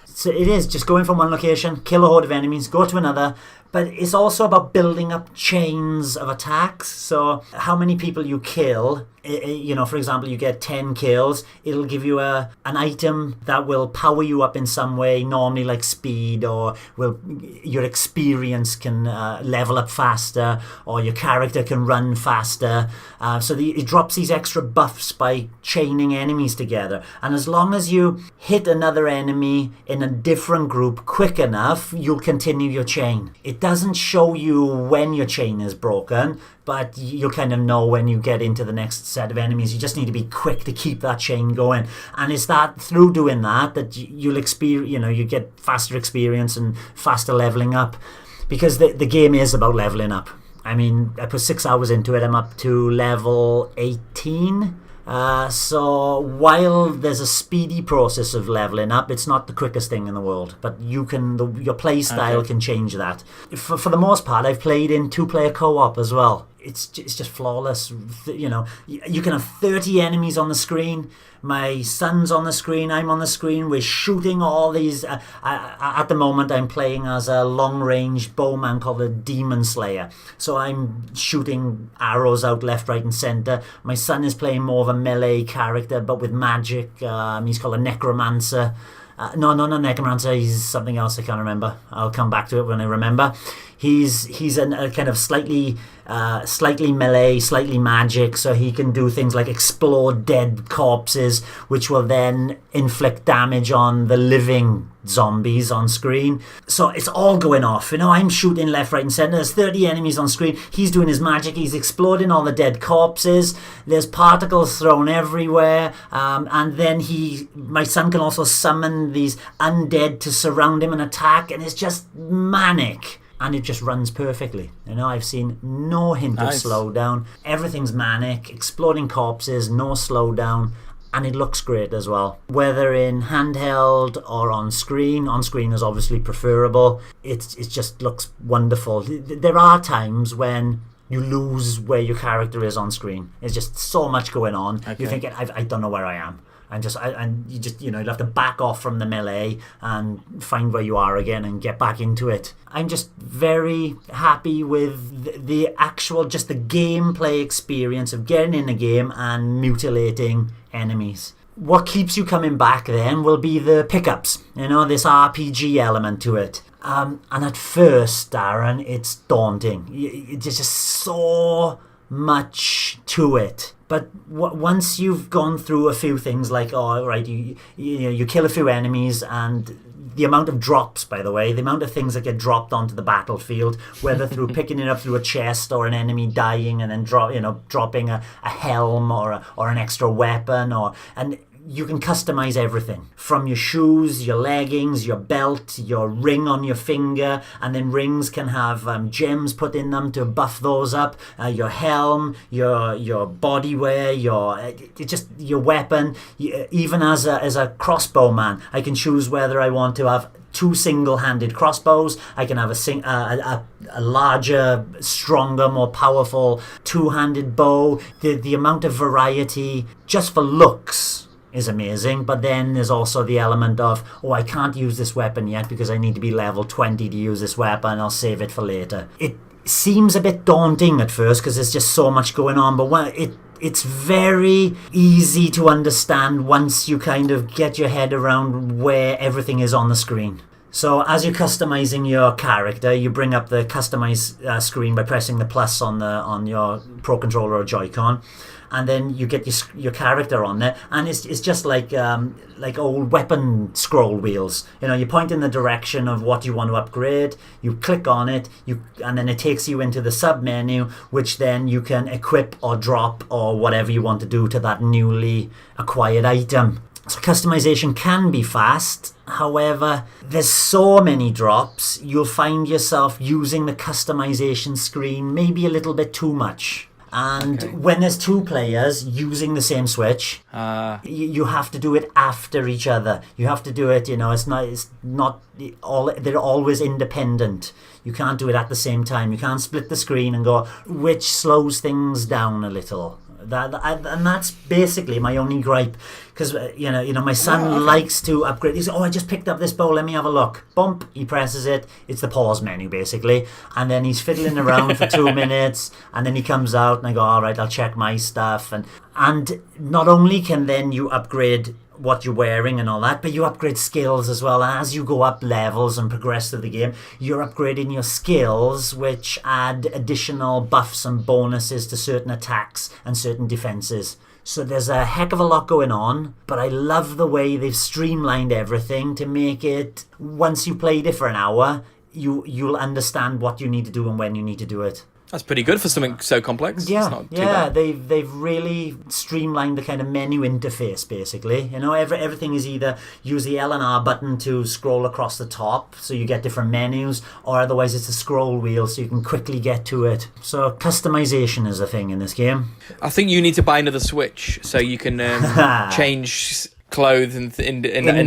So it is just going from one location, kill a horde of enemies, go to another. But it's also about building up chains of attacks. So how many people you kill, for example, you get 10 kills, it'll give you an item that will power you up in some way, normally like speed, or your experience can level up faster, or your character can run faster. It drops these extra buffs by chaining enemies together. And as long as you hit another enemy in a different group quick enough, you'll continue your chain. It doesn't show you when your chain is broken, but you'll kind of know when you get into the next set of enemies. You just need to be quick to keep that chain going. And it's that through doing that you'll experience, you get faster experience and faster leveling up, because the game is about leveling up. I mean, I put 6 hours into it. I'm up to level 18. So while there's a speedy process of leveling up, it's not the quickest thing in the world, but your play style can change that. For the most part, I've played in 2-player co-op as well. It's just flawless. You can have 30 enemies on the screen. My son's on the screen, I'm on the screen, we're shooting all these. At the moment, I'm playing as a long-range bowman called a Demon Slayer. So I'm shooting arrows out left, right, and centre. My son is playing more of a melee character, but with magic. He's called a Necromancer. No, not Necromancer, he's something else I can't remember. I'll come back to it when I remember. He's a kind of slightly melee, slightly magic, so he can do things like explode dead corpses, which will then inflict damage on the living zombies on screen. So it's all going off. I'm shooting left, right, and centre. There's 30 enemies on screen. He's doing his magic. He's exploding all the dead corpses. There's particles thrown everywhere. And then my son can also summon these undead to surround him and attack, and it's just manic. And it just runs perfectly. I've seen no hint of slowdown. Everything's manic, exploding corpses, no slowdown. And it looks great as well. Whether in handheld or on screen is obviously preferable. It just looks wonderful. There are times when you lose where your character is on screen. There's just so much going on. Okay. You're thinking, I don't know where I am. You have to back off from the melee and find where you are again and get back into it. I'm just very happy with the gameplay experience of getting in a game and mutilating enemies. What keeps you coming back then will be the pickups, this RPG element to it. And at first, Darren, it's daunting. There's just so much to it. But once you've gone through a few things, like, you kill a few enemies, and the amount of drops, by the way, the amount of things that get dropped onto the battlefield, whether through picking it up through a chest or an enemy dying and then dropping a helm or an extra weapon, and you can customize everything from your shoes, your leggings, your belt, your ring on your finger, and then rings can have gems put in them to buff those up. Your helm, your body wear, your weapon. Even as a crossbowman, I can choose whether I want to have 2 single-handed crossbows. I can have a larger, stronger, more powerful 2-handed bow. The amount of variety just for looks is amazing, but then there's also the element of, I can't use this weapon yet because I need to be level 20 to use this weapon. I'll save it for later. It seems a bit daunting at first because there's just so much going on, but it's very easy to understand once you kind of get your head around where everything is on the screen. So as you're customizing your character, you bring up the customize screen by pressing the plus on your Pro Controller or Joy-Con, and then you get your character on there, and it's just like old weapon scroll wheels. You point in the direction of what you want to upgrade, you click on it, and then it takes you into the sub menu, which then you can equip or drop or whatever you want to do to that newly acquired item. So customization can be fast. However, there's so many drops, you'll find yourself using the customization screen maybe a little bit too much. And when there's 2 players using the same Switch, you have to do it after each other. You have to do it, it's not all, they're always independent. You can't do it at the same time. You can't split the screen and go, which slows things down a little. And that's basically my only gripe, because my son likes to upgrade. He says, I just picked up this bow, let me have a look. Bump, he presses it. It's the pause menu basically, and then he's fiddling around for 2 minutes, and then he comes out and I go, all right, I'll check my stuff. And not only can then you upgrade what you're wearing and all that, but you upgrade skills as well. And as you go up levels and progress through the game, you're upgrading your skills, which add additional buffs and bonuses to certain attacks and certain defenses. So there's a heck of a lot going on, but I love the way they've streamlined everything to make it, once you played it for an hour, you'll understand what you need to do and when you need to do it. That's pretty good for something so complex. Yeah, it's not too bad. They've really streamlined the kind of menu interface, basically. Everything is either use the L and R button to scroll across the top, so you get different menus, or otherwise it's a scroll wheel, so you can quickly get to it. So customization is a thing in this game. I think you need to buy another Switch so you can change clothes in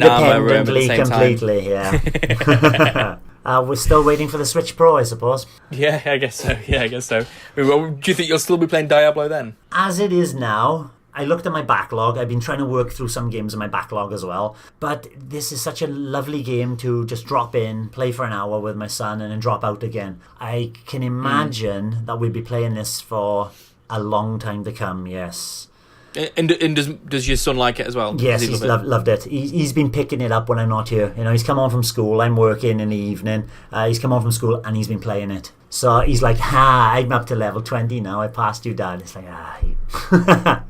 armor at the same completely, time. Yeah. We're still waiting for the Switch Pro, I suppose. Yeah, I guess so. Do you think you'll still be playing Diablo then? As it is now, I looked at my backlog. I've been trying to work through some games in my backlog as well. But this is such a lovely game to just drop in, play for an hour with my son, and then drop out again. I can imagine that we'll be playing this for a long time to come, yes. And does your son like it as well? Yes, Does he he's love it? loved it. He's been picking it up when I'm not here. He's come home from school. I'm working in the evening. He's come home from school and he's been playing it. So he's like, I'm up to level 20 now. I passed you, Dad. It's like,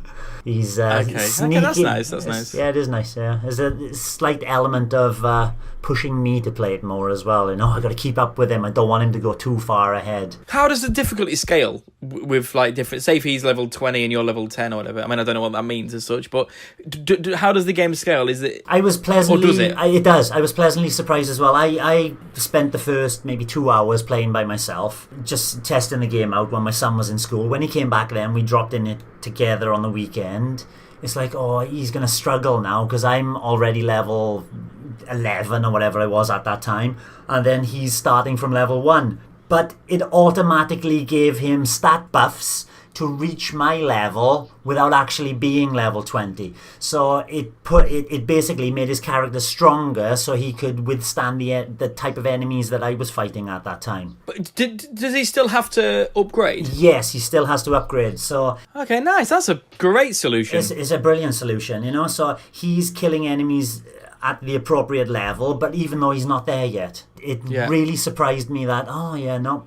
He's sneaky. Okay, that's nice. That's nice. Yeah, it is nice. Yeah, there's a slight element of pushing me to play it more as well. I got to keep up with him. I don't want him to go too far ahead. How does the difficulty scale with like different? Say if he's level 20 and you're level 10 or whatever. I mean, I don't know what that means as such, but how does the game scale? Is it? I was pleasantly. Or does it? It does. I was pleasantly surprised as well. I spent the first maybe 2 hours playing by myself, just testing the game out when my son was in school. When he came back, then we dropped in it together on the weekend. It's like, he's going to struggle now because I'm already level 11 or whatever I was at that time, and then he's starting from level 1. But it automatically gave him stat buffs to reach my level without actually being level 20. So it basically made his character stronger so he could withstand the type of enemies that I was fighting at that time. But does he still have to upgrade? Yes, he still has to upgrade. So okay, nice. That's a great solution. It's a brilliant solution, So he's killing enemies at the appropriate level, but even though he's not there yet, it really surprised me that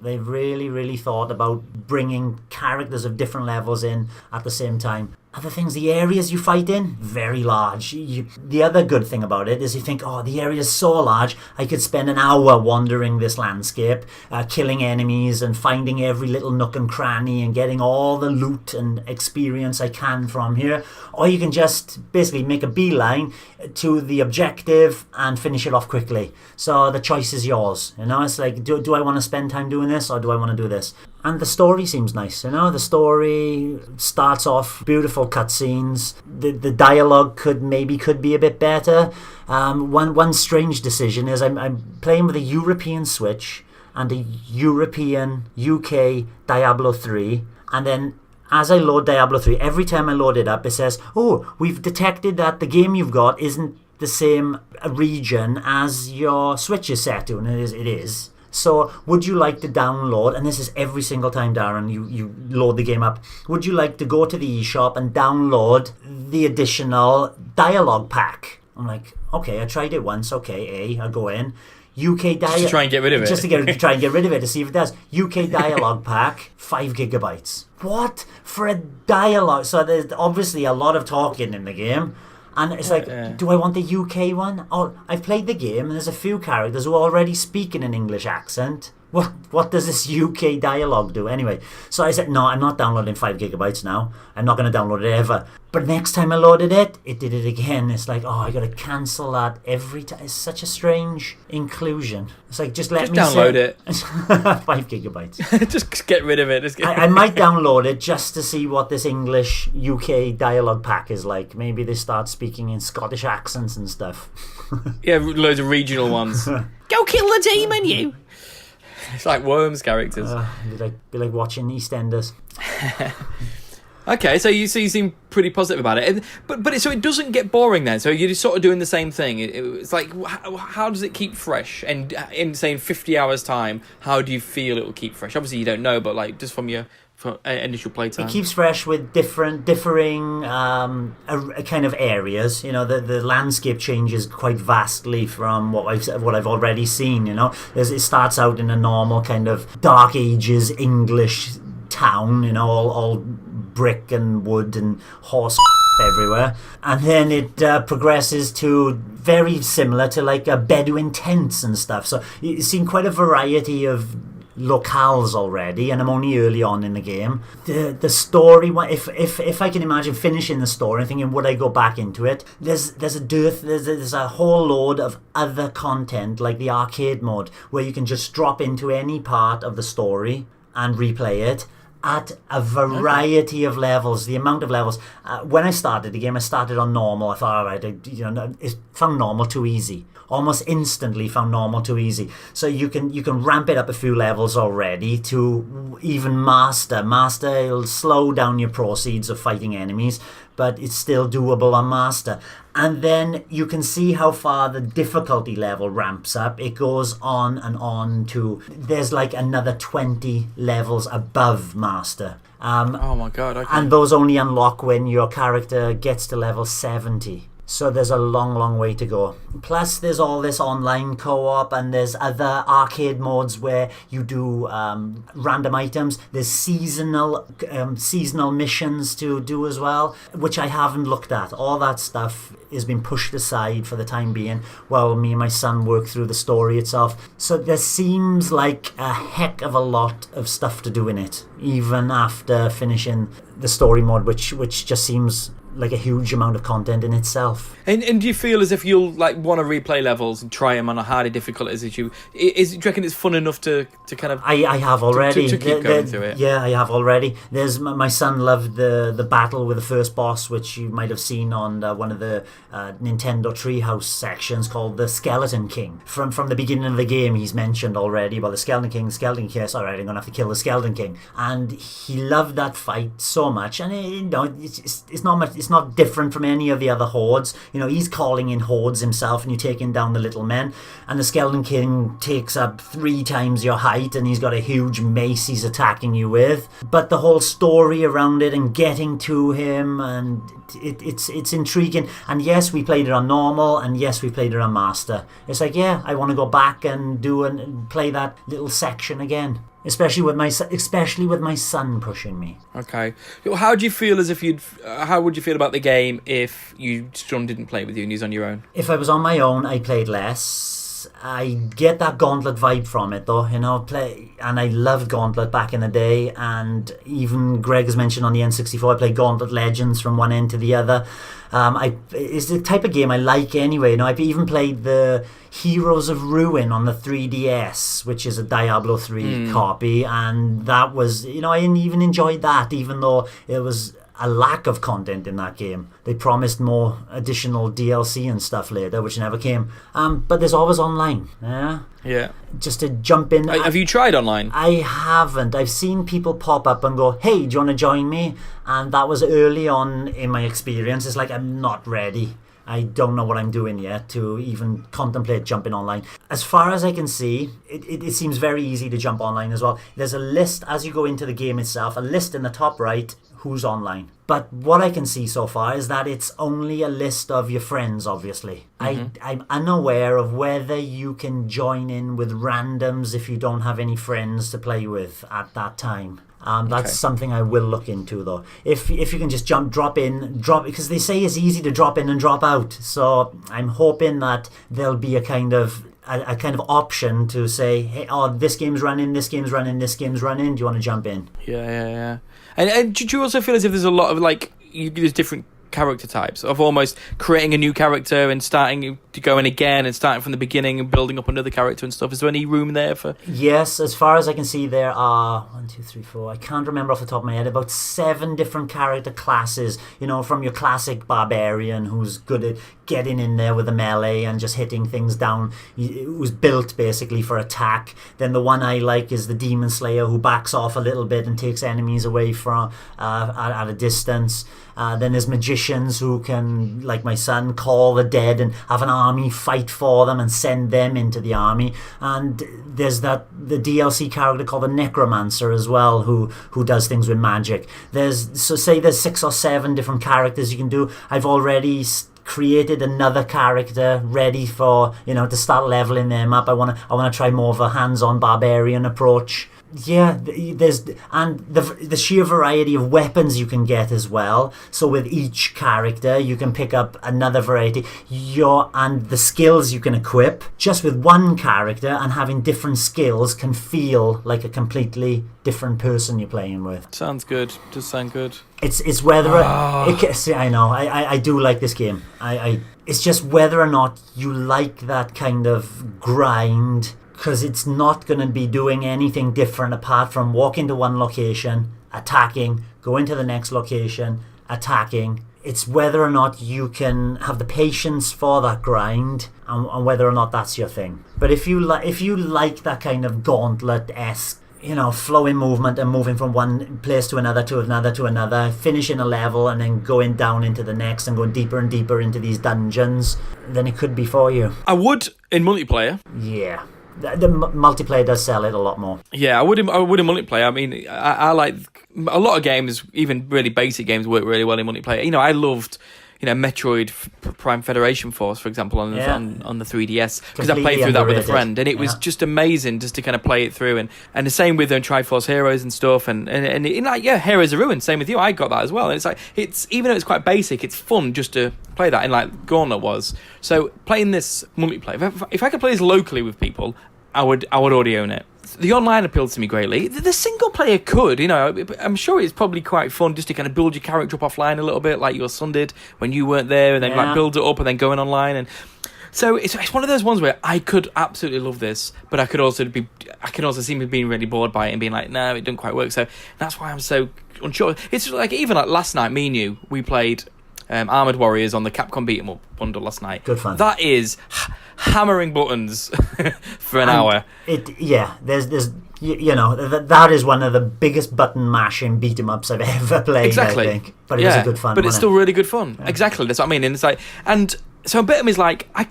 they've really, really thought about bringing characters of different levels in at the same time. Other things, the areas you fight in, very large. The other good thing about it is you think, the area's so large, I could spend an hour wandering this landscape, killing enemies and finding every little nook and cranny and getting all the loot and experience I can from here. Or you can just basically make a beeline to the objective and finish it off quickly. So the choice is yours. It's like, do I want to spend time doing this or do I want to do this? And the story seems nice, The story starts off beautiful cutscenes. The dialogue could be a bit better. One strange decision is I'm playing with a European Switch and a European UK Diablo 3, and then as I load Diablo 3, every time I load it up, it says, we've detected that the game you've got isn't the same region as your Switch is set to, and it is. So would you like to download, and this is every single time, Darren, you load the game up, would you like to go to the eShop and download the additional dialogue pack? I'm like, okay, I tried it once, okay, I'll go in. UK dialogue. Just to try and get rid of it. Just to try and get rid of it to see if it does. UK dialogue pack, 5 gigabytes. What? For a dialogue? So there's obviously a lot of talking in the game. And it's like, do I want the UK one? I've played the game and there's a few characters who are already speaking an English accent. What does this UK dialogue do anyway? So I said, no, I'm not downloading 5 gigabytes now. I'm not going to download it ever. But next time I loaded it, it did it again. It's like, I got to cancel that every time. It's such a strange inclusion. It's like, just download it. 5 gigabytes. Just get rid of it. I might download it just to see what this English UK dialogue pack is like. Maybe they start speaking in Scottish accents and stuff. Yeah, loads of regional ones. Go kill the demon, you! It's like Worms characters. Be like watching EastEnders. Okay, so you seem pretty positive about it, but so it doesn't get boring then. So you're just sort of doing the same thing. It's like, how does it keep fresh? And in saying 50 hours time, how do you feel it will keep fresh? Obviously, you don't know, but like just from your initial playtime, it keeps fresh with differing kind of areas. The landscape changes quite vastly from what I've already seen. It starts out in a normal kind of Dark Ages English town. All brick and wood and horse everywhere, and then it progresses to very similar to like a Bedouin tents and stuff. So you've seen quite a variety of locales already, and I'm only early on in the game. The story, if I can imagine finishing the story and thinking, would I go back into it? There's a whole load of other content, like the arcade mode, where you can just drop into any part of the story and replay it at a variety of levels. The amount of levels. When I started the game, I started on normal. I thought, all right, I found normal too easy. almost instantly from normal to easy. So you can ramp it up a few levels already to even master. Master will slow down your proceeds of fighting enemies, but it's still doable on master. And then you can see how far the difficulty level ramps up. It goes on and on to, there's like another 20 levels above master. Oh my god, okay. And those only unlock when your character gets to level 70. So there's a long, long way to go. Plus, there's all this online co-op, and there's other arcade modes where you do random items. There's seasonal missions to do as well, which I haven't looked at. All that stuff has been pushed aside for the time being while me and my son work through the story itself. So there seems like a heck of a lot of stuff to do in it, even after finishing the story mode, which just seems like a huge amount of content in itself. And do you feel as if you'll like want to replay levels and try them on a harder difficulty? Do you reckon it's fun enough to kind of? I have already. To keep going through it. Yeah, I have already. There's my son loved the battle with the first boss, which you might have seen on one of the Nintendo Treehouse sections, called the Skeleton King. From the beginning of the game, he's mentioned already about the Skeleton King. Yes, all right, I'm gonna have to kill the Skeleton King, and he loved that fight so much. And it's not much. It's not different from any of the other hordes. He's calling in hordes himself, and you're taking down the little men. And the Skeleton King takes up 3 times your height, and he's got a huge mace he's attacking you with. But the whole story around it and getting to him, and it's intriguing. And yes, we played it on normal, and yes, we played it on master. It's like, yeah, I want to go back and play that little section again. Especially with my son pushing me. Okay. How do you feel how would you feel about the game if John didn't play with you and he's on your own? If I was on my own, I played less. I get that Gauntlet vibe from it, though. And I loved Gauntlet back in the day. And even Greg has mentioned on the N64, I played Gauntlet Legends from one end to the other. It's the type of game I like anyway. I've even played the Heroes of Ruin on the 3DS, which is a Diablo III copy, and that was, I even enjoyed that, even though it was a lack of content in that game. They promised more additional DLC and stuff later, which never came. But there's always online. Yeah. Just to jump in. Have you tried online? I haven't. I've seen people pop up and go, hey, do you want to join me? And that was early on in my experience. It's like, I'm not ready. I don't know what I'm doing yet to even contemplate jumping online. As far as I can see, it seems very easy to jump online as well. There's a list as you go into the game itself, a list in the top right, who's online. But what I can see so far is that it's only a list of your friends, obviously. Mm-hmm. I'm unaware of whether you can join in with randoms if you don't have any friends to play with at that time. That's something I will look into, though. If you can just drop in, because they say it's easy to drop in and drop out. So I'm hoping that there'll be a kind of option to say, hey, this game's running, this game's running, this game's running. Do you want to jump in? Yeah. And do you also feel as if there's a lot of there's different character types of almost creating a new character and starting to go in again and starting from the beginning and building up another character and stuff? Is there any room there for? Yes, as far as I can see, there are 1, 2, 3, 4. I can't remember off the top of my head. About 7 different character classes. From your classic barbarian who's good at getting in there with a melee and just hitting things down. It was built basically for attack. Then the one I like is the Demon Slayer, who backs off a little bit and takes enemies away from at a distance. Then there's magicians who can, like my son, call the dead and have an army fight for them and send them into the army. And there's the DLC character called the Necromancer as well, who does things with magic. There's 6 or 7 different characters you can do. I've already created another character ready for to start leveling them up. I want to try more of a hands-on barbarian approach. Yeah, there's the sheer variety of weapons you can get as well. So with each character, you can pick up another variety. And the skills you can equip just with one character, and having different skills can feel like a completely different person you're playing with. Sounds good. Does sound good. It's whether I know I do like this game. It's just whether or not you like that kind of grind. Because it's not going to be doing anything different apart from walking to one location, attacking, go into the next location, attacking. It's whether or not you can have the patience for that grind, and whether or not that's your thing. But if you like that kind of gauntlet-esque, flowing movement and moving from one place to another, finishing a level and then going down into the next and going deeper and deeper into these dungeons, then it could be for you. I would in multiplayer. Yeah. The multiplayer does sell it a lot more. Yeah, I would in multiplayer. I mean, I like a lot of games, even really basic games, work really well in multiplayer. I loved, Metroid Prime Federation Force, for example, on the 3DS, because I played through that with a friend, and it was just amazing just to kind of play it through, and the same with Triforce Heroes and stuff, and Heroes of Ruin, same with you. I got that as well, and it's like even though it's quite basic, it's fun just to play that, and like Gauntlet was. So playing this multiplayer, if I could play this locally with people, I would already own it. The online appealed to me greatly. The single player could, I'm sure it's probably quite fun just to kind of build your character up offline a little bit, like your son did when you weren't there, and then like build it up and then going online. And so it's one of those ones where I could absolutely love this, but I can also see me being really bored by it and being like, no, it doesn't quite work. So that's why I'm so unsure. It's like even like last night, me and you, we played Armored Warriors on the Capcom Beat 'em Up bundle last night. Good fun. That is hammering buttons for an hour. That is one of the biggest button mashing beat 'em ups I've ever played. Exactly. I think, but it was a good fun. But it's still really good fun. Yeah. Exactly. That's what I mean. And it's like, and so a bit of me is like, I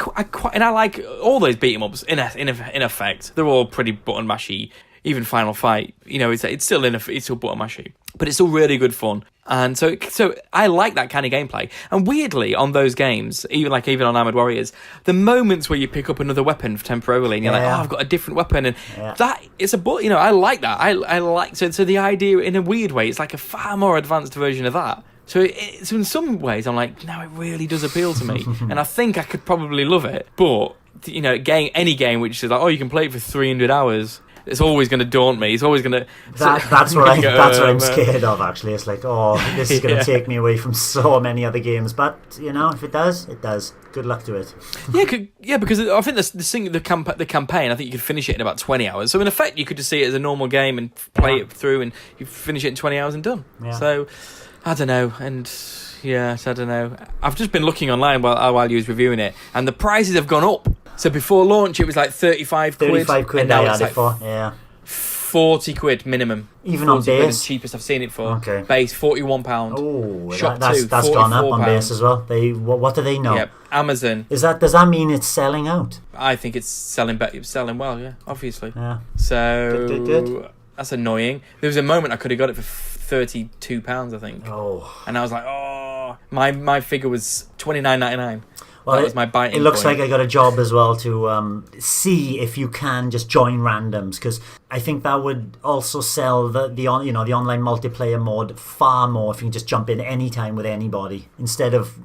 like all those beat 'em ups in effect. They're all pretty button mashy. Even Final Fight, it's still it's still button mashy, but it's still really good fun. And so I like that kind of gameplay. And weirdly, on those games, even on Armored Warriors, the moments where you pick up another weapon temporarily, and you're like, oh, I've got a different weapon, and that it's I like that. I like so the idea in a weird way, it's like a far more advanced version of that. So in some ways, I'm like, no, it really does appeal to me, and I think I could probably love it. But any game which is like, oh, you can play it for 300 hours. It's always going to daunt me. It's always going to. That's what I'm scared of. Actually, it's like, oh, this is going to take me away from so many other games. But if it does, it does. Good luck to it. Because I think the campaign, I think you could finish it in about 20 hours. So in effect, you could just see it as a normal game and play it through, and you finish it in 20 hours and done. Yeah. So I don't know, and. Yes, I don't know. I've just been looking online while you was reviewing it, and the prices have gone up. So before launch, it was like 35 quid. 35 quid, and now it's it's like for, yeah. 40 quid minimum. Even on base? The cheapest I've seen it for. Okay. Base, £41. Oh, Shop that's gone up on base as well. What do they know? Yep, Amazon. Does that mean it's selling out? I think it's selling well, yeah, obviously. Yeah. So, good. That's annoying. There was a moment I could have got it for £32, I think. Oh. And I was like, my figure was $29.99. Well, that was my biting It looks point. like I got a job as well to see if you can just join randoms, because I think that would also sell the online multiplayer mode far more if you can just jump in anytime with anybody instead of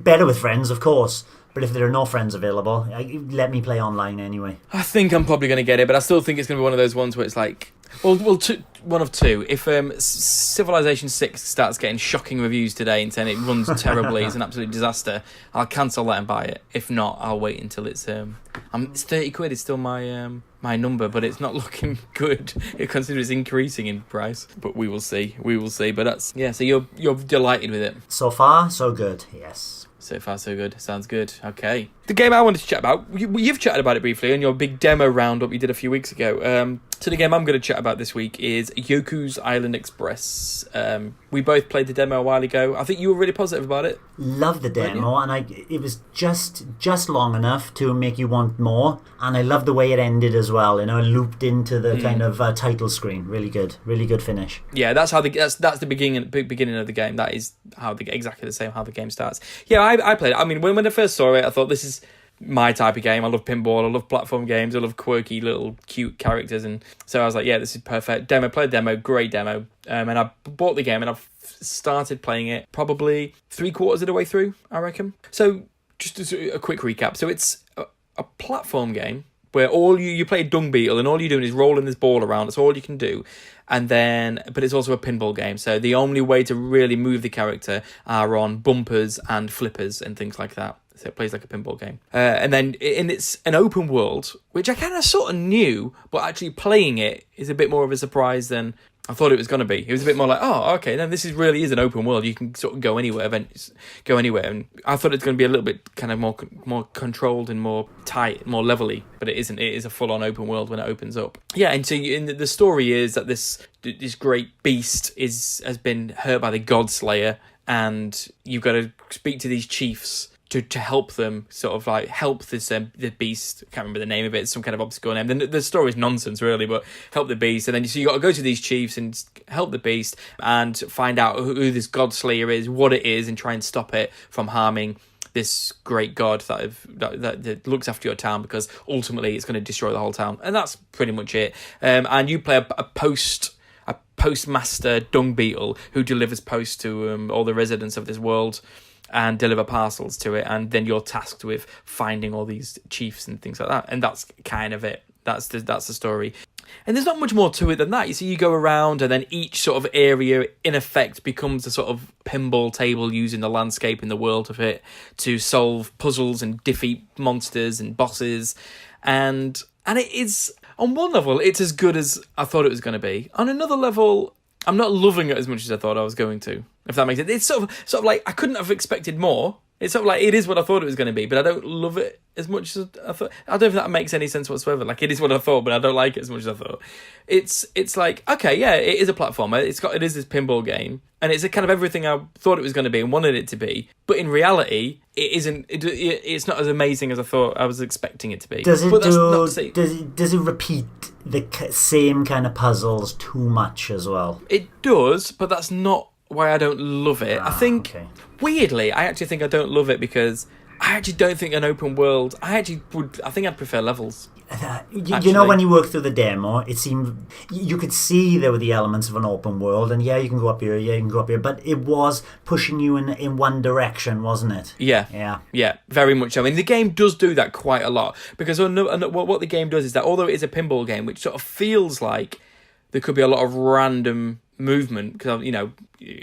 better with friends, of course. But if there are no friends available, let me play online anyway. I think I'm probably going to get it, but I still think it's going to be one of those ones where it's like, one of two. If Civilization 6 starts getting shocking reviews today and saying it runs terribly, it's an absolute disaster, I'll cancel that and buy it. If not, I'll wait until it's 30 quid is still my number, but it's not looking good. It considers increasing in price, but we will see. But that's so you're delighted with it. So far, so good. Yes. So far, so good. Sounds good. Okay. The game I wanted to chat about, you've chatted about it briefly in your big demo roundup you did a few weeks ago. So the game I'm going to chat about this week is Yoku's Island Express. We both played the demo a while ago. I think you were really positive about it. Love the demo, and it was just long enough to make you want more. And I love the way it ended as well. It looped into the kind of title screen. Really good finish. Yeah, that's how that's the beginning of the game. That is how exactly the same how the game starts. Yeah, I played it. I mean, when I first saw it, I thought this is my type of game. I love pinball, I love platform games, I love quirky little cute characters, and so I was like, yeah, this is perfect. Played demo, great demo, and I bought the game and I've started playing it probably 3/4 of the way through, I reckon. So just a quick recap. So it's a platform game where you play Dung Beetle, and all you're doing is rolling this ball around. That's all you can do. But it's also a pinball game. So the only way to really move the character are on bumpers and flippers and things like that. So it plays like a pinball game. And then it's an open world, which I kind of sort of knew, but actually playing it is a bit more of a surprise than I thought it was going to be. It was a bit more like, oh, okay, then this really is an open world. You can sort of go anywhere, and I thought it's going to be a little bit kind of more controlled and more tight, more levelly, but it isn't. It is a full-on open world when it opens up. Yeah, and so the story is that this great beast has been hurt by the God Slayer, and you've got to speak to these chiefs to help them, sort of like help this the beast. I can't remember the name of it. It's some kind of obscure name. The story's nonsense, really, but help the beast. And then so you got to go to these chiefs and help the beast and find out who this God Slayer is, what it is, and try and stop it from harming this great god that looks after your town, because ultimately it's going to destroy the whole town. And that's pretty much it. And you play a postmaster dung beetle who delivers posts to all the residents of this world and deliver parcels to it, and then you're tasked with finding all these chiefs and things like that. And that's kind of it. That's the story. And there's not much more to it than that. You see, you go around, and then each sort of area, in effect, becomes a sort of pinball table using the landscape and the world of it to solve puzzles and defeat monsters and bosses. And it is, on one level, it's as good as I thought it was going to be. On another level, I'm not loving it as much as I thought I was going to, if that makes sense. It's sort of like I couldn't have expected more. It's sort of like it is what I thought it was going to be, but I don't love it as much as I thought. I don't know if that makes any sense whatsoever. Like, it is what I thought, but I don't like it as much as I thought. It's like, okay, yeah, it is a platformer. It is this pinball game, and it's a kind of everything I thought it was going to be and wanted it to be. But in reality, it isn't. It's not as amazing as I thought I was expecting it to be. Does it does it repeat the same kind of puzzles too much as well? It does, but that's not why I don't love it. I think, weirdly, I actually think I don't love it because I actually don't think an open world. I think I'd prefer levels. You know, when you work through the demo, it seemed you could see there were the elements of an open world, and yeah, you can go up here, yeah, you can go up here, but it was pushing you in one direction, wasn't it? Yeah, very much so. I mean, the game does do that quite a lot, because what the game does is that although it is a pinball game, which sort of feels like there could be a lot of random movement, because, you know,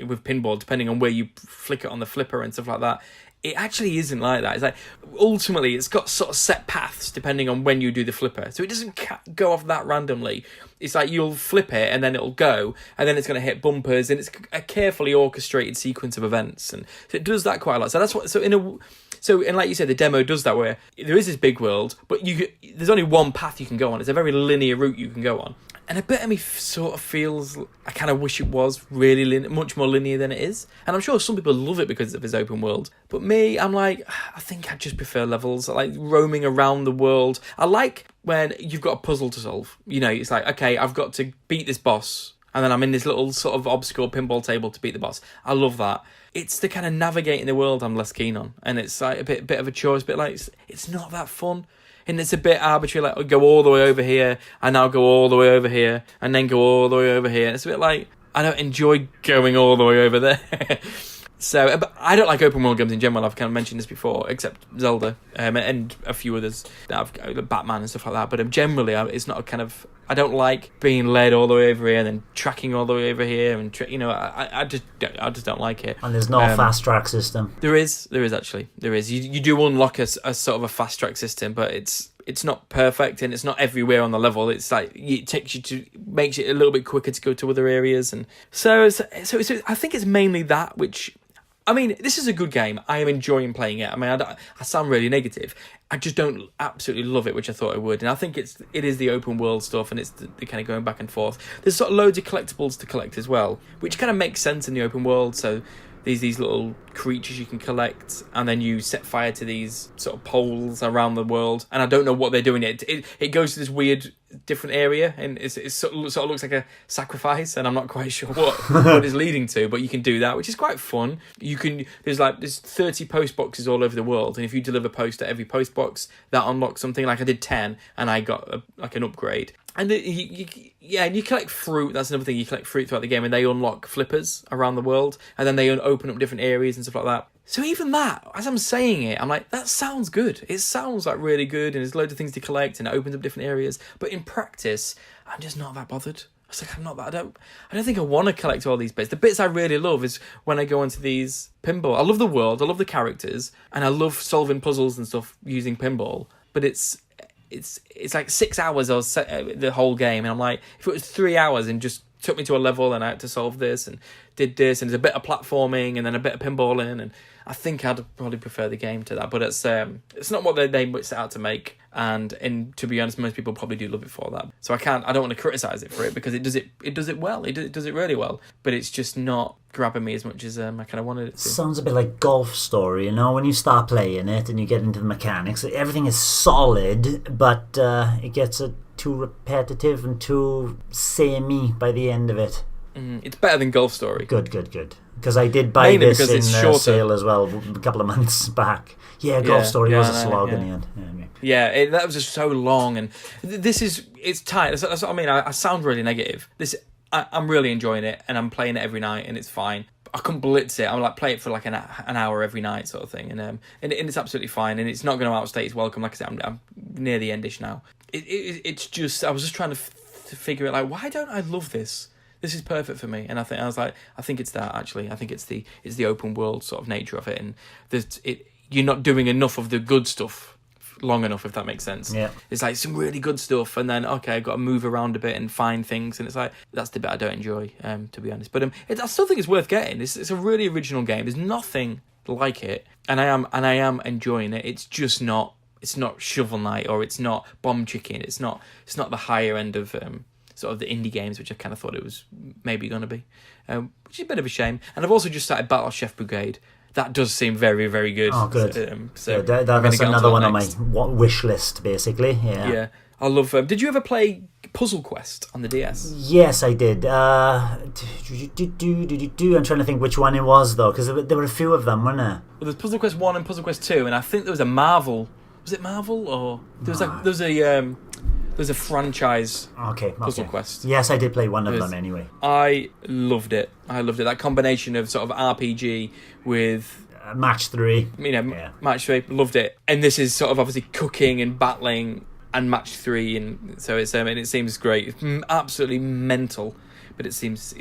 with pinball, depending on where you flick it on the flipper and stuff like that, it actually isn't like that. It's like, ultimately, it's got sort of set paths depending on when you do the flipper. So it doesn't go off that randomly. It's like you'll flip it and then it'll go, and then it's going to hit bumpers, and it's a carefully orchestrated sequence of events. And so it does that quite a lot. So that's what. And like you said, the demo does that, where there is this big world, but there's only one path you can go on. It's a very linear route you can go on. And a bit of me sort of feels, I kind of wish it was really much more linear than it is. And I'm sure some people love it because of its open world. But me, I'm like, I think I just prefer levels. I like roaming around the world. I like when you've got a puzzle to solve. You know, it's like, okay, I've got to beat this boss, and then I'm in this little sort of obscure pinball table to beat the boss. I love that. It's the kind of navigating the world I'm less keen on. And it's like a bit of a chore. It's a bit like, it's not that fun. And it's a bit arbitrary, like, I'll go all the way over here, and I'll go all the way over here, and then go all the way over here. And it's a bit like, I don't enjoy going all the way over there. So, but I don't like open world games in general. I've kind of mentioned this before, except Zelda and a few others, Batman and stuff like that. But generally, it's not a kind of, I don't like being led all the way over here and then tracking all the way over here, and I just don't like it. And there's no fast track system. There is actually. You do unlock a sort of a fast track system, but it's not perfect, and it's not everywhere on the level. It's like makes it a little bit quicker to go to other areas, and so I think it's mainly that. Which, I mean, this is a good game. I am enjoying playing it. I mean, I sound really negative. I just don't absolutely love it, which I thought I would. And I think it is the open world stuff, and it's the kind of going back and forth. There's sort of loads of collectibles to collect as well, which kind of makes sense in the open world. So these little creatures you can collect, and then you set fire to these sort of poles around the world, and I don't know what they're doing. It goes to this weird different area, and it sort of looks like a sacrifice, and I'm not quite sure what it's leading to, but you can do that, which is quite fun. There's 30 post boxes all over the world, and if you deliver post at every post box, that unlocks something. Like I did 10, and I got an upgrade. And and you collect fruit. That's another thing. You collect fruit throughout the game, and they unlock flippers around the world, and then they open up different areas and stuff like that. So even that, as I'm saying it, I'm like, that sounds good. It sounds like really good, and there's loads of things to collect, and it opens up different areas. But in practice, I'm just not that bothered. It's like, I don't think I want to collect all these bits. The bits I really love is when I go into these pinball. I love the world, I love the characters, and I love solving puzzles and stuff using pinball. But it's like 6 hours or the whole game, and I'm like, if it was 3 hours and just took me to a level and I had to solve this and did this, and there's a bit of platforming and then a bit of pinballing, and I think I'd probably prefer the game to that, but it's not what they set out to make, and to be honest, most people probably do love it for that. So I don't want to criticize it for it, because it does it well. It does it really well, but it's just not grabbing me as much as I kind of wanted it to. Sounds a bit like Golf Story, you know, when you start playing it and you get into the mechanics, everything is solid, but it gets too repetitive and too samey by the end of it. It's better than Golf Story. Good. Because I did buy Mainly this because in sale as well a couple of months back. Yeah, Golf Story was a slog in the end. Yeah, that was just so long, and it's tight. That's what I mean. I sound really negative. I'm really enjoying it, and I'm playing it every night, and it's fine. I couldn't blitz it. I'm like, play it for like an hour every night, sort of thing, and it's absolutely fine, and it's not going to outstay its welcome. Like I said, I'm near the endish now. It's just, I was just trying to figure it, like, why don't I love this? This is perfect for me, and I think it's that, actually. I think it's the open world sort of nature of it, and you're not doing enough of the good stuff long enough, if that makes sense. Yeah. It's like some really good stuff, and then okay, I've got to move around a bit and find things, and it's like that's the bit I don't enjoy, to be honest. But I still think it's worth getting. It's a really original game. There's nothing like it, and I am enjoying it. It's just not. It's not Shovel Knight, or it's not Bomb Chicken. It's not the higher end of sort of the indie games, which I kind of thought it was maybe going to be, which is a bit of a shame. And I've also just started Battle Chef Brigade. That does seem very, very good. Oh, good. So that's another one on my wish list, basically. Yeah. I love. Did you ever play Puzzle Quest on the DS? Yes, I did. I'm trying to think which one it was, though, because there were a few of them, weren't there? Well, there's Puzzle Quest 1 and Puzzle Quest 2, and I think there was a Marvel. Was it Marvel, or there's a franchise? Okay. Puzzle Quest. Yes, I did play one of them anyway. I loved it. That combination of sort of RPG with match 3. Match 3. Loved it. And this is sort of obviously cooking and battling and match 3, and so it's it seems great. It's absolutely mental, but it seems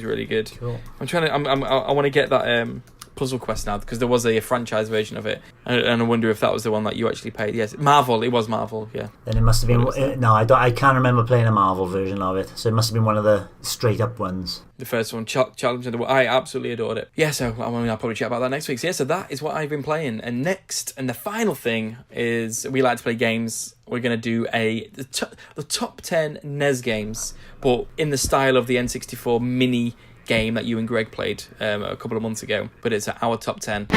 really good. Cool. I want to get that Puzzle Quest now, because there was a franchise version of it, and I wonder if that was the one that you actually played. Yes, Marvel. It was Marvel. Yeah. Then it must have been. No, I can't remember playing a Marvel version of it. So it must have been one of the straight up ones. The first one, Challenge of the World. I absolutely adored it. Yeah, so I'll probably chat about that next week. So yeah, so that is what I've been playing. And next, and the final thing is, we like to play games. We're going to do the top 10 NES games, but in the style of the N64 mini game that you and Greg played a couple of months ago, but it's our top 10.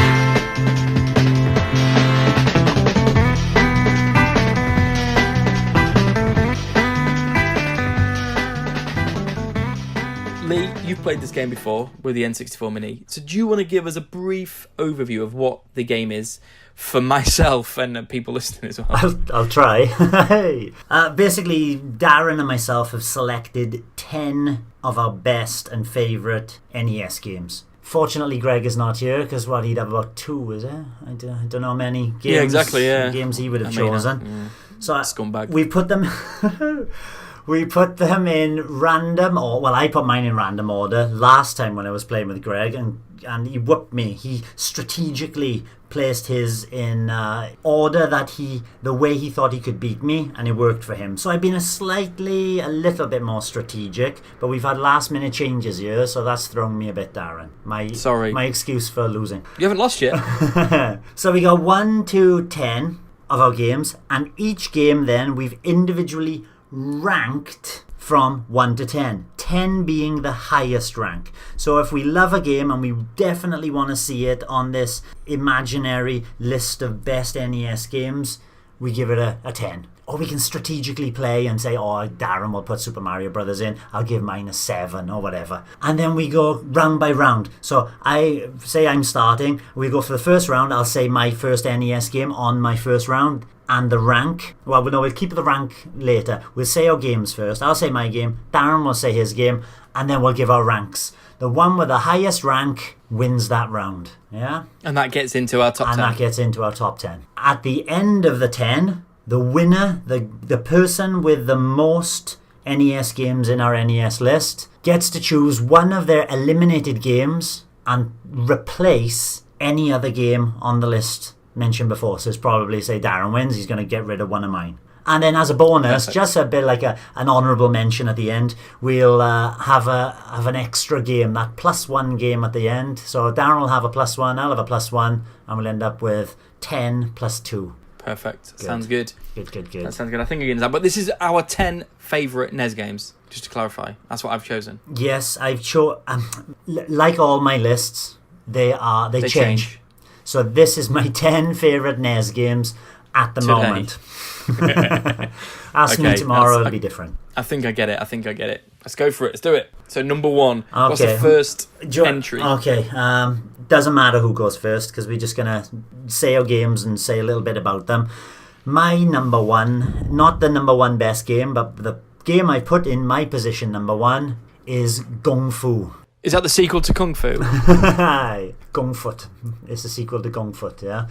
Lee, you've played this game before with the N64 Mini, so do you want to give us a brief overview of what the game is for myself and people listening as well? I'll try. Basically, Darren and myself have selected 10 of our best and favourite NES games. Fortunately, Greg is not here, because he'd have about 2, is it? I don't know how many games, games he would have chosen. So scumbag. We put them... We put them in random, I put mine in random order last time when I was playing with Greg, and he whooped me. He strategically placed his in order the way he thought he could beat me, and it worked for him. So I've been a little bit more strategic, but we've had last minute changes here, so that's thrown me a bit, Darren. Sorry. My excuse for losing. You haven't lost yet. So we got 1 to 10 of our games, and each game then we've individually ranked from 1 to 10, 10 being the highest rank. So if we love a game and we definitely want to see it on this imaginary list of best NES games, we give it a 10. Or we can strategically play and say, Darren will put Super Mario Brothers in, I'll give mine a 7 or whatever. And then we go round by round. So I say I'm starting, we go for the first round, I'll say my first NES game on my first round, and the rank. We'll keep the rank later. We'll say our games first. I'll say my game, Darren will say his game, and then we'll give our ranks. The one with the highest rank wins that round. Yeah? And that gets into our top 10. And that gets into our top 10. At the end of the 10, the winner, the person with the most NES games in our NES list, gets to choose one of their eliminated games and replace any other game on the list mentioned before. So it's probably, say Darren wins, he's going to get rid of one of mine. And then as a bonus, Perfect. just a bit like an honourable mention at the end, we'll have an extra game, that +1 game at the end. So Darren will have a +1, I'll have a +1, and we'll end up with 10 + 2. Perfect. Sounds good. Good. That sounds good. I think again that. But this is our 10 favourite NES games. Just to clarify, that's what I've chosen. Yes, I've like all my lists, they change. So this is my 10 favourite NES games at the moment. Ask me tomorrow, it'll be different. I think I get it. Let's go for it. Let's do it. So number 1. Okay. What's the first entry? Okay. Doesn't matter who goes first because we're just gonna say our games and say a little bit about them. My number 1, not the number 1 best game, but the game I put in my position number 1 is Kung Fu. Is that the sequel to Kung Fu? Kung Foot. It's the sequel to Kung Foot, yeah.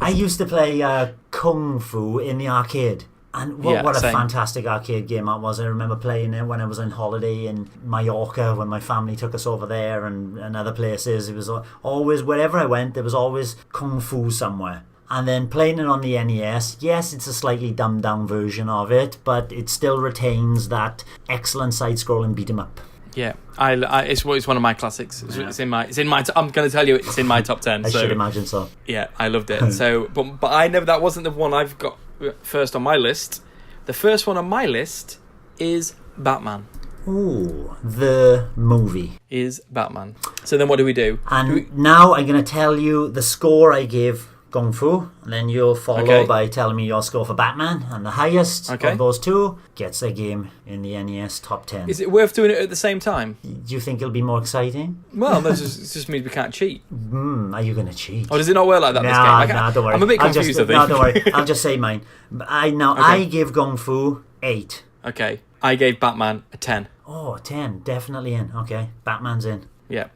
I used to play Kung Fu in the arcade. And what a fantastic arcade game that was. I remember playing it when I was on holiday in Mallorca when my family took us over there and other places. It was always, wherever I went, there was always Kung Fu somewhere. And then playing it on the NES, yes, it's a slightly dumbed down version of it, but it still retains that excellent side-scrolling beat 'em up. Yeah, it's one of my classics. It's in my. I'm going to tell you, it's in my top 10. I should imagine so. Yeah, I loved it. So, but I never. That wasn't the one I've got first on my list. The first one on my list is Batman. Ooh, the movie is Batman. So then, what do we do? And now I'm going to tell you the score I gave Kung Fu, and then you'll follow by telling me your score for Batman, and the highest of those two gets a game in the NES top 10. Is it worth doing it at the same time? Do you think it'll be more exciting? Well, it just means we can't cheat. Are you going to cheat? Or does it not work like that? Nah, don't worry. I'm a bit confused, I think. No, don't worry. I'll just say mine. I give Kung Fu 8. Okay. I gave Batman a 10. Oh, 10. Definitely in. Okay. Batman's in. Yeah.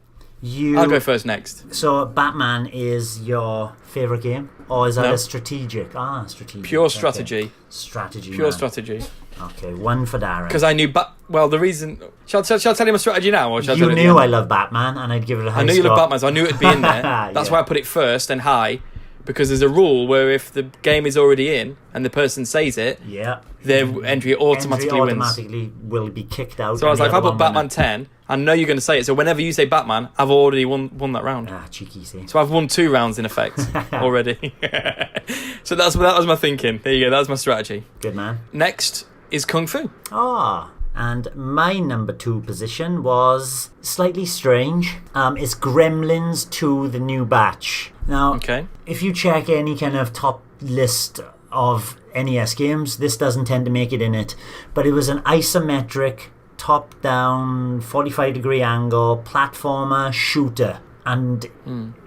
I'll go first next. So Batman is your favourite game? Or is that a strategic? Strategic. Pure strategy. Okay. Strategy. Pure strategy. Okay, one for Darren. Because I knew the reason... Shall I tell you my strategy now? Or shall you knew I love Batman and I'd give it a high score. I knew you love Batman, so I knew it'd be in there. That's why I put it first and high. Because there's a rule where if the game is already in and the person says it, their entry automatically will be kicked out. So I was like, if I put Batman 10, I know you're going to say it. So whenever you say Batman, I've already won that round. Cheeky, see. So I've won 2 rounds in effect already. So that was my thinking. There you go. That was my strategy. Good man. Next is Kung Fu. And my number 2 position was slightly strange. It's Gremlins 2, the new batch. Now, if you check any kind of top list of NES games, this doesn't tend to make it in it. But it was an isometric, top-down, 45-degree angle, platformer, shooter. And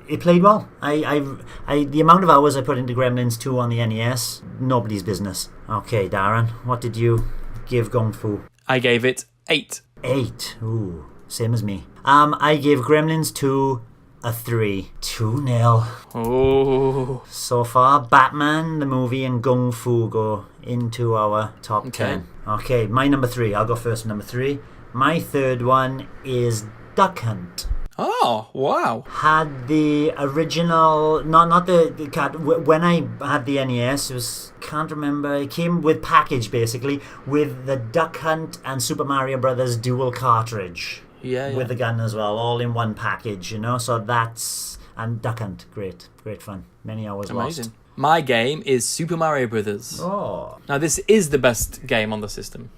it played well. The amount of hours I put into Gremlins 2 on the NES, nobody's business. Okay, Darren, what did you give Kung Fu? I gave it 8. 8. Ooh, same as me. I gave Gremlins 2 a 3. 2-0. Oh. So far, Batman, the movie, and Kung Fu go into our top 10. Okay, my number 3. I'll go first with number 3. My third one is Duck Hunt. Oh, wow. Had the original, not the cat. When I had the NES, it was, can't remember, it came with package basically with the Duck Hunt and Super Mario Brothers dual cartridge. Yeah. With the gun as well, all in one package, so that's, and Duck Hunt, great fun. Many hours lost. My game is Super Mario Brothers. Oh. Now this is the best game on the system.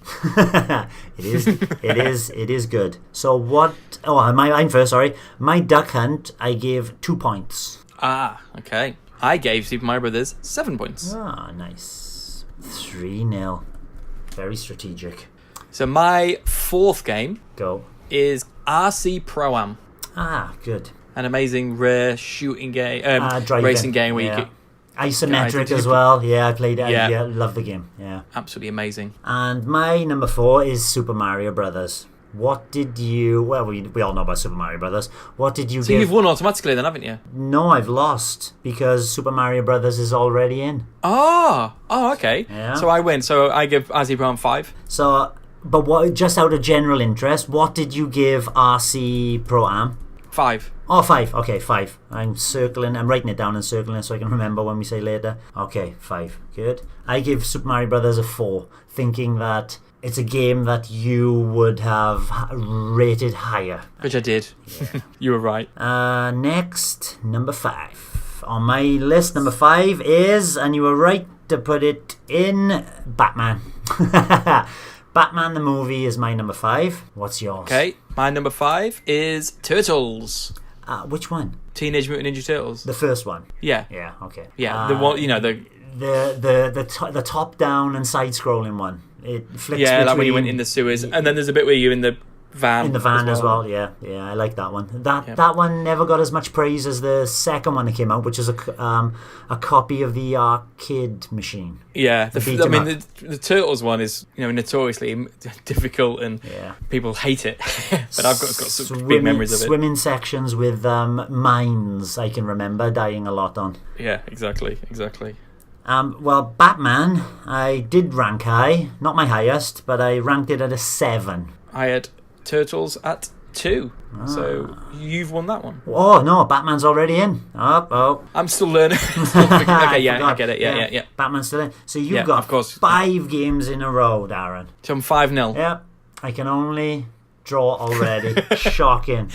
It is good. So what? Oh, I'm first. Sorry, my Duck Hunt. I gave 2 points. Okay. I gave Super Mario Brothers 7 points. Nice. 3-0. Very strategic. So my fourth game is RC Pro-Am. Good. An amazing rare shooting game, racing game where you. Isometric as well. Yeah, I played it. Yeah, love the game. Yeah, absolutely amazing. And my number 4 is Super Mario Brothers. What did you... Well, we all know about Super Mario Brothers. What did you give... So you've won automatically then, haven't you? No, I've lost because Super Mario Brothers is already in. Oh, okay. Yeah. So I win. So I give RC Pro-Am 5. So, but what? Just out of general interest, what did you give RC Pro-Am? 5. Oh, 5. Okay, 5. I'm writing it down and circling it so I can remember when we say later. Okay, 5. Good. I give Super Mario Brothers a 4, thinking that it's a game that you would have rated higher. Which I did. Yeah. You were right. Next, number 5. On my list, number 5 is, and you were right to put it in, Batman. Batman the movie is my number 5. What's yours? Okay, my number 5 is Turtles. Which one? Teenage Mutant Ninja Turtles. The first one. Yeah. Yeah. Okay. Yeah. The one, the top down and side scrolling one. It flicks. Yeah, between, like when you went in the sewers, and then there's a bit where you're in the van. In the van as well. Yeah. I like that one. That one never got as much praise as the second one that came out, which is a copy of the arcade machine. Yeah, the Turtles one is notoriously difficult and people hate it, but I've got some big memories of it. Swimming sections with mines I can remember dying a lot on. Yeah, exactly. Well, Batman, I did rank high, not my highest, but I ranked it at a 7. I had Turtles at 2, so you've won that one. Oh no, Batman's already in. Oh. I'm still learning. Okay, yeah, I get it. Yeah. Batman's still in. So you've got 5 games in a row, Darren. So I'm 5-0. Yep, I can only draw already. Shocking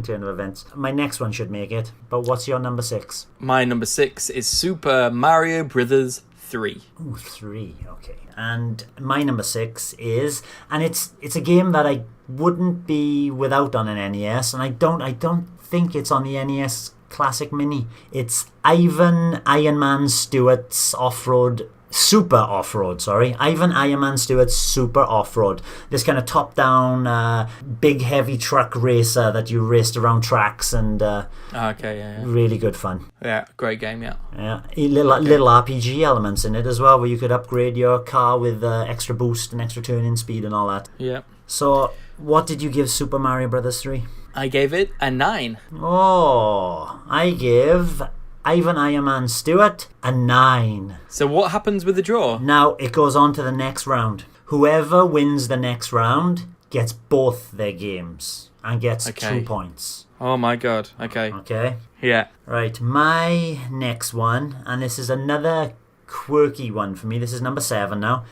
turn of events. My next one should make it, but what's your number 6? My number 6 is Super Mario Brothers 3. Ooh, 3, okay. And my number 6 is, and it's a game that I wouldn't be without on an NES, and I don't think it's on the NES Classic Mini. It's Ivan Iron Man Stewart's Super Off-Road, Ivan Iron Man Stewart's Super Off-Road. This kind of top-down, big, heavy truck racer that you raced around tracks and... Really good fun. Yeah, great game, yeah. Yeah, little RPG elements in it as well, where you could upgrade your car with extra boost and extra turning speed and all that. Yeah. So, what did you give Super Mario Brothers 3? I gave it a 9. Oh, I give Ivan Iron Man Stewart a 9. So what happens with the draw? Now it goes on to the next round. Whoever wins the next round gets both their games and gets 2 points. Oh my god. Okay. Yeah. Right, my next one, and this is another quirky one for me. This is number 7 now.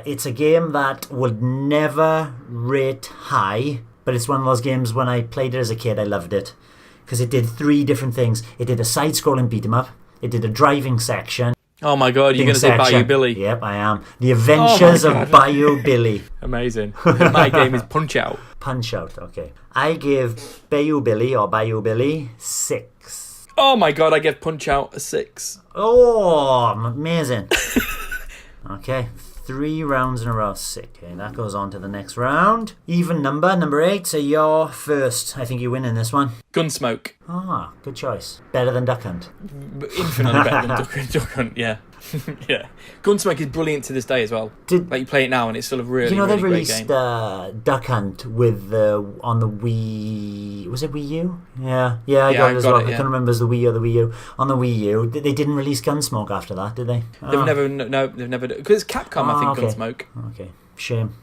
It's a game that would never rate high, but it's one of those games when I played it as a kid, I loved it. Because it did 3 different things. It did a side-scrolling beat-em-up. It did a driving section. Oh my god, you're going to say Bayou Billy. Yep, I am. The Adventures of Bayou Billy. Amazing. My game is Punch-Out. Punch-Out, okay. I give Bayou Billy 6. Oh my god, I give Punch-Out a 6. Oh, amazing. Okay, 3 rounds in a row. Sick. Okay, that goes on to the next round. Even number 8. So you're first. I think you win in this one. Gunsmoke. Ah, good choice. Better than Duck Hunt. Infinitely better than Duck Hunt, yeah. Yeah. Gunsmoke is brilliant to this day as well. Like you play it now and it's still a really, really they've great released game. Duck Hunt with on the Wii. Was it Wii U? Yeah, I got it as well. I can't remember if it was the Wii or the Wii U. On the Wii U, they didn't release Gunsmoke after that, did they? They've never. Because Capcom, I think, Gunsmoke. Okay. Shame.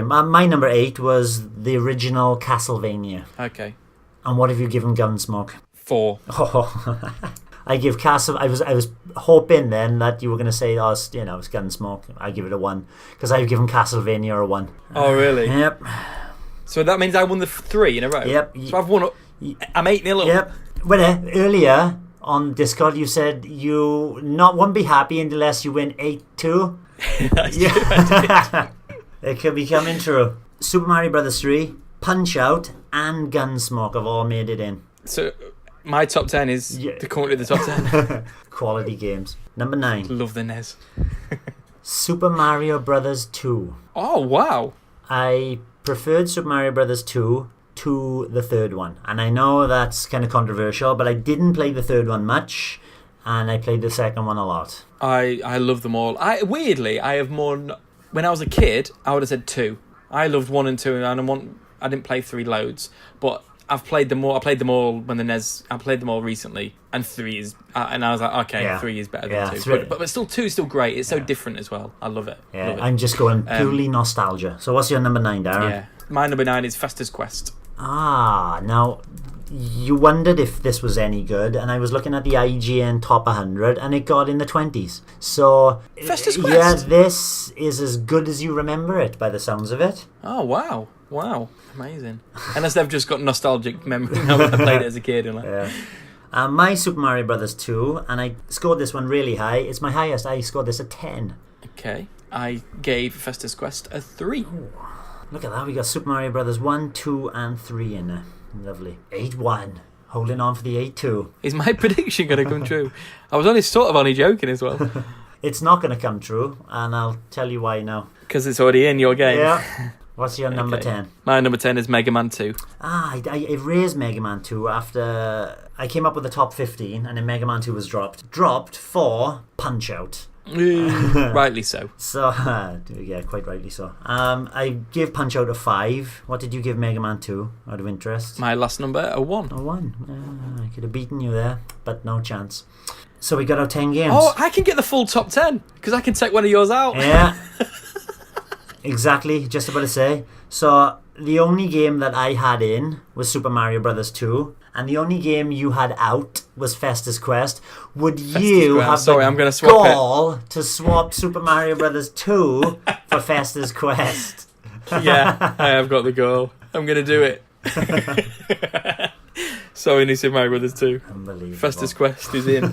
My number 8 was the original Castlevania. Okay. And what have you given Gunsmoke? 4. Oh. I give Castle. I was hoping then that you were going to say, it's Gunsmoke. I give it a 1 because I've given Castlevania a 1. Oh really? Yep. So that means I won the 3 in a row. Yep. So I've won. I'm 8-0. Yep. Well, earlier on Discord you said you won't be happy unless you win 8-2. That's true. It could be coming true. Super Mario Brothers 3, Punch-Out, and Gunsmoke have all made it in. So my top 10 is currently the top 10. Quality games. Number 9. Love the NES. Super Mario Brothers 2. Oh, wow. I preferred Super Mario Brothers 2 to the third one. And I know that's kind of controversial, but I didn't play the third one much, and I played the second one a lot. I love them all. Weirdly, I have more... When I was a kid, I would have said 2. I loved 1 and 2, and I didn't play 3 loads, but I've played them all. I played them all when the NES... I played them all recently, and 3 is... and I was like, okay, 3 is better than 2. But still, 2 is still great. It's so different as well. I love it. Yeah, love it. I'm just going purely nostalgia. So what's your number 9, Darren? Yeah. My number 9 is Fester's Quest. Now, you wondered if this was any good, and I was looking at the IGN top 100, and it got in the 20s. So, Festus Quest? yeah, this is as good as you remember it, by the sounds of it. Oh, wow. Wow. Amazing. Unless they've just got nostalgic memory now when I played it as a kid. And Yeah. My Super Mario Brothers 2, and I scored this one really high. It's my highest. I scored this a 10. Okay. I gave Festus Quest a 3. Look at that. We got Super Mario Brothers 1, 2, and 3 in there. Lovely. 8-1. Holding on for the 8-2. Is my prediction going to come true? I was only joking as well. It's not going to come true, and I'll tell you why now. Because it's already in your game. Yeah. What's your number 10? My number 10 is Mega Man 2. I raised Mega Man 2 after I came up with the top 15, and then Mega Man 2 was dropped. Dropped for Punch-Out! Rightly so. So, yeah, quite rightly so. I gave Punch-Out! A 5. What did you give Mega Man 2, out of interest? My last number, a 1. A 1. I could have beaten you there, but no chance. So we got our 10 games. Oh, I can get the full top 10, because I can take one of yours out. Yeah. Exactly, just about to say. So, the only game that I had in was Super Mario Brothers 2, and the only game you had out was Festus Quest. Would you have the gall to swap Super Mario Brothers 2 for Festus Quest? Yeah, I have got the goal. I'm going to do it. So in Super Mario Brothers 2. Unbelievable. Festus Quest is in.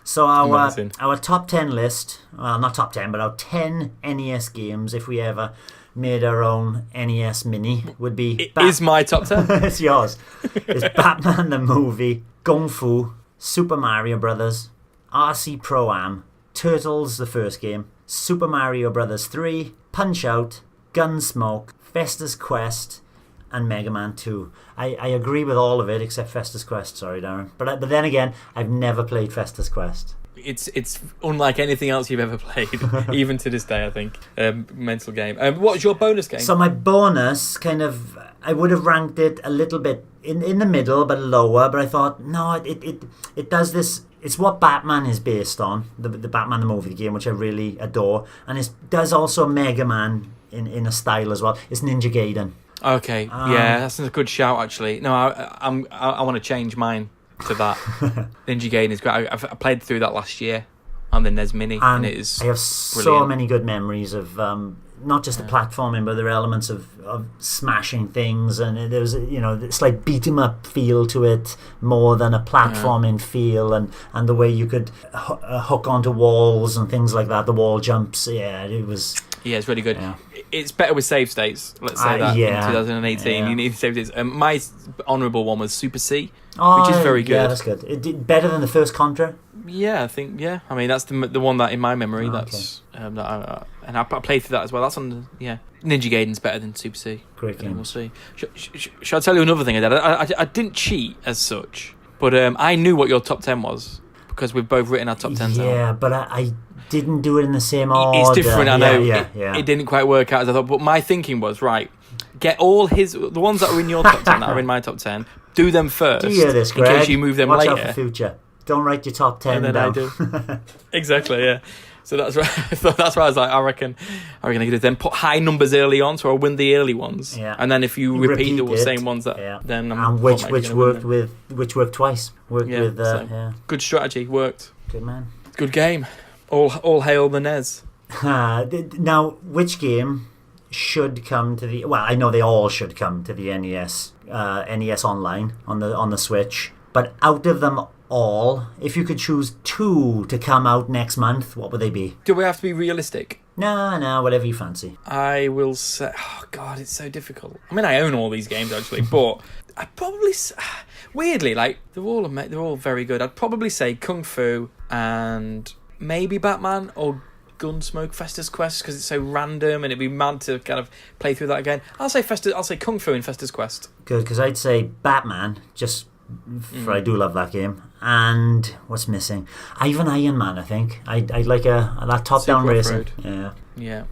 So our top 10 list, well, not top 10, but our 10 NES games, if we ever made our own NES Mini, would be... Is my top 10. It's yours. It's Batman the Movie, Kung Fu, Super Mario Brothers, RC Pro-Am, Turtles the first game, Super Mario Brothers 3, Punch-Out, Gunsmoke, Festus Quest, and Mega Man 2. I agree with all of it except Festus Quest, sorry Darren. But then again, I've never played Festus Quest. It's unlike anything else you've ever played, even to this day, I think. Mental game. What's your bonus game? So my bonus, I would have ranked it a little bit in the middle, but lower. But I thought, no, it does this. It's what Batman is based on, the Batman the Movie game, which I really adore. And it does also Mega Man in a style as well. It's Ninja Gaiden. Okay, yeah, that's a good shout, actually. No, I want to change mine to that. Ninja Gaiden is great. I played through that last year on the NES Mini, and it is I have brilliant. So many good memories of not just the platforming, but there are elements of smashing things, and there's it's like beat 'em up feel to it more than a platforming feel, and the way you could hook onto walls and things like that, the wall jumps. Yeah, it was. Yeah, it's really good. Yeah. It's better with save states. Let's say that in 2018, you need save states. My honourable one was Super C, which is very good. Yeah, that's good. It did better than the first Contra. Yeah, I think. Yeah, I mean that's the one that in my memory that's and I played through that as well. That's on Ninja Gaiden's better than Super C. Great game. We'll see. Shall I tell you another thing I did? I didn't cheat as such, but I knew what your top 10 was because we've both written our top 10s out. Yeah, but I didn't do it in the same order. It's different, I know. Yeah. It didn't quite work out as I thought, but my thinking was, right, get all the ones that are in your top 10 that are in my top 10, do them first. Do you hear this, Greg? In case you move them Watch later. Watch out for future. Don't write your top 10 and then down. I do. Exactly, yeah. So that's right. That's why I was like, I reckon I get it. Then put high numbers early on, so I'll win the early ones. Yeah. And then if you repeat the same ones, then and which worked twice. Good strategy, worked. Good man. Good game. All hail the NES. Now, which game should come to the? Well, I know they all should come to the NES Online on the Switch. But out of them all, if you could choose 2 to come out next month, what would they be? Do we have to be realistic? No, whatever you fancy. I will say, oh God, it's so difficult. I mean, I own all these games actually, but I'd probably weirdly like they're all very good. I'd probably say Kung Fu and maybe Batman or Gunsmoke, Festus Quest, because it's so random and it'd be mad to kind of play through that again. I'll say Kung Fu and Festus Quest. Good, because I'd say Batman just. For I do love that game. And what's missing? Even Iron Man, I think. I'd like that top-down racing. Yeah.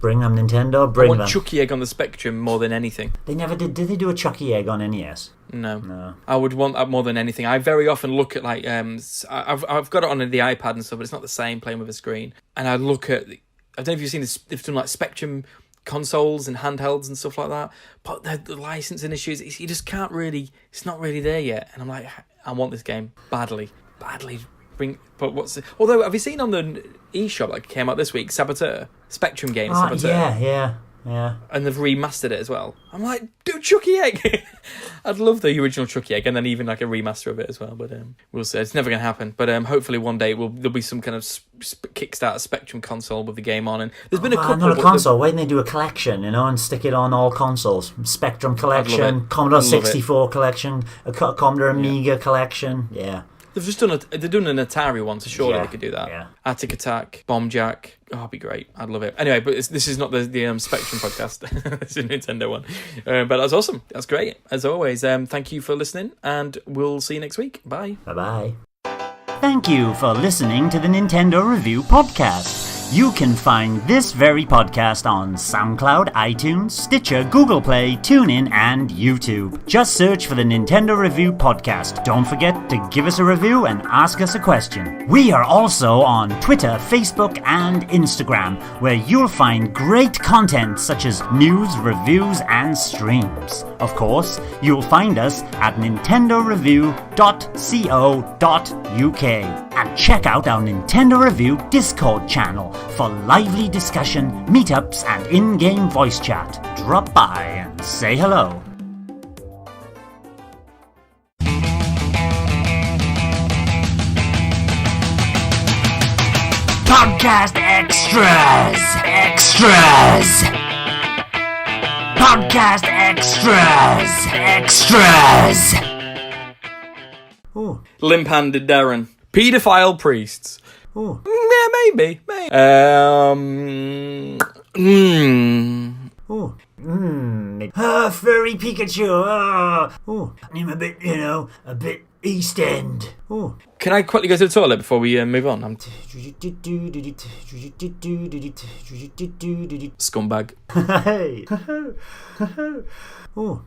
Bring them, Nintendo. Bring them. I want Chucky Egg on the Spectrum more than anything. They never did. Did they do a Chucky Egg on NES? No. I would want that more than anything. I very often look at like I've got it on the iPad and stuff, but it's not the same playing with a screen. And I look at I don't know if you've seen this. They've done like Spectrum consoles and handhelds and stuff like that. But the licensing issues, you just can't really. It's not really there yet. And I'm like, I want this game badly. Although, have you seen on the eShop that came out this week, Saboteur, Spectrum game, Saboteur? Yeah. And they've remastered it as well. I'm like, dude, Chucky Egg. I'd love the original Chucky Egg, and then even like a remaster of it as well. But we'll see. It's never going to happen. But hopefully one day there'll be some kind of Kickstarter Spectrum console with the game on. And there's been a couple. Not a console. Why didn't they do a collection? And stick it on all consoles. Spectrum collection, Commodore 64 collection, a Commodore Amiga collection. Yeah. They've done an Atari one, so surely they could do that. Yeah. Attic Attack, Bomb Jack. Oh, it'd be great. I'd love it. Anyway, but this is not the Spectrum podcast. It's a Nintendo one. But that's awesome. That's great. As always, thank you for listening, and we'll see you next week. Bye. Bye-bye. Thank you for listening to the Nintendo Review Podcast. You can find this very podcast on SoundCloud, iTunes, Stitcher, Google Play, TuneIn, and YouTube. Just search for the Nintendo Review Podcast. Don't forget to give us a review and ask us a question. We are also on Twitter, Facebook, and Instagram, where you'll find great content such as news, reviews, and streams. Of course, you'll find us at nintendoreview.co.uk. And check out our Nintendo Review Discord channel for lively discussion, meetups, and in-game voice chat. Drop by and say hello. Podcast extras! Podcast extras! Ooh. Limp-handed Darren. Paedophile priests. Ooh. Yeah, maybe. Ooh. Furry Pikachu. Ooh. I'm a bit East End. Ooh. Can I quickly go to the toilet before we move on? Scumbag. Hey. Ooh.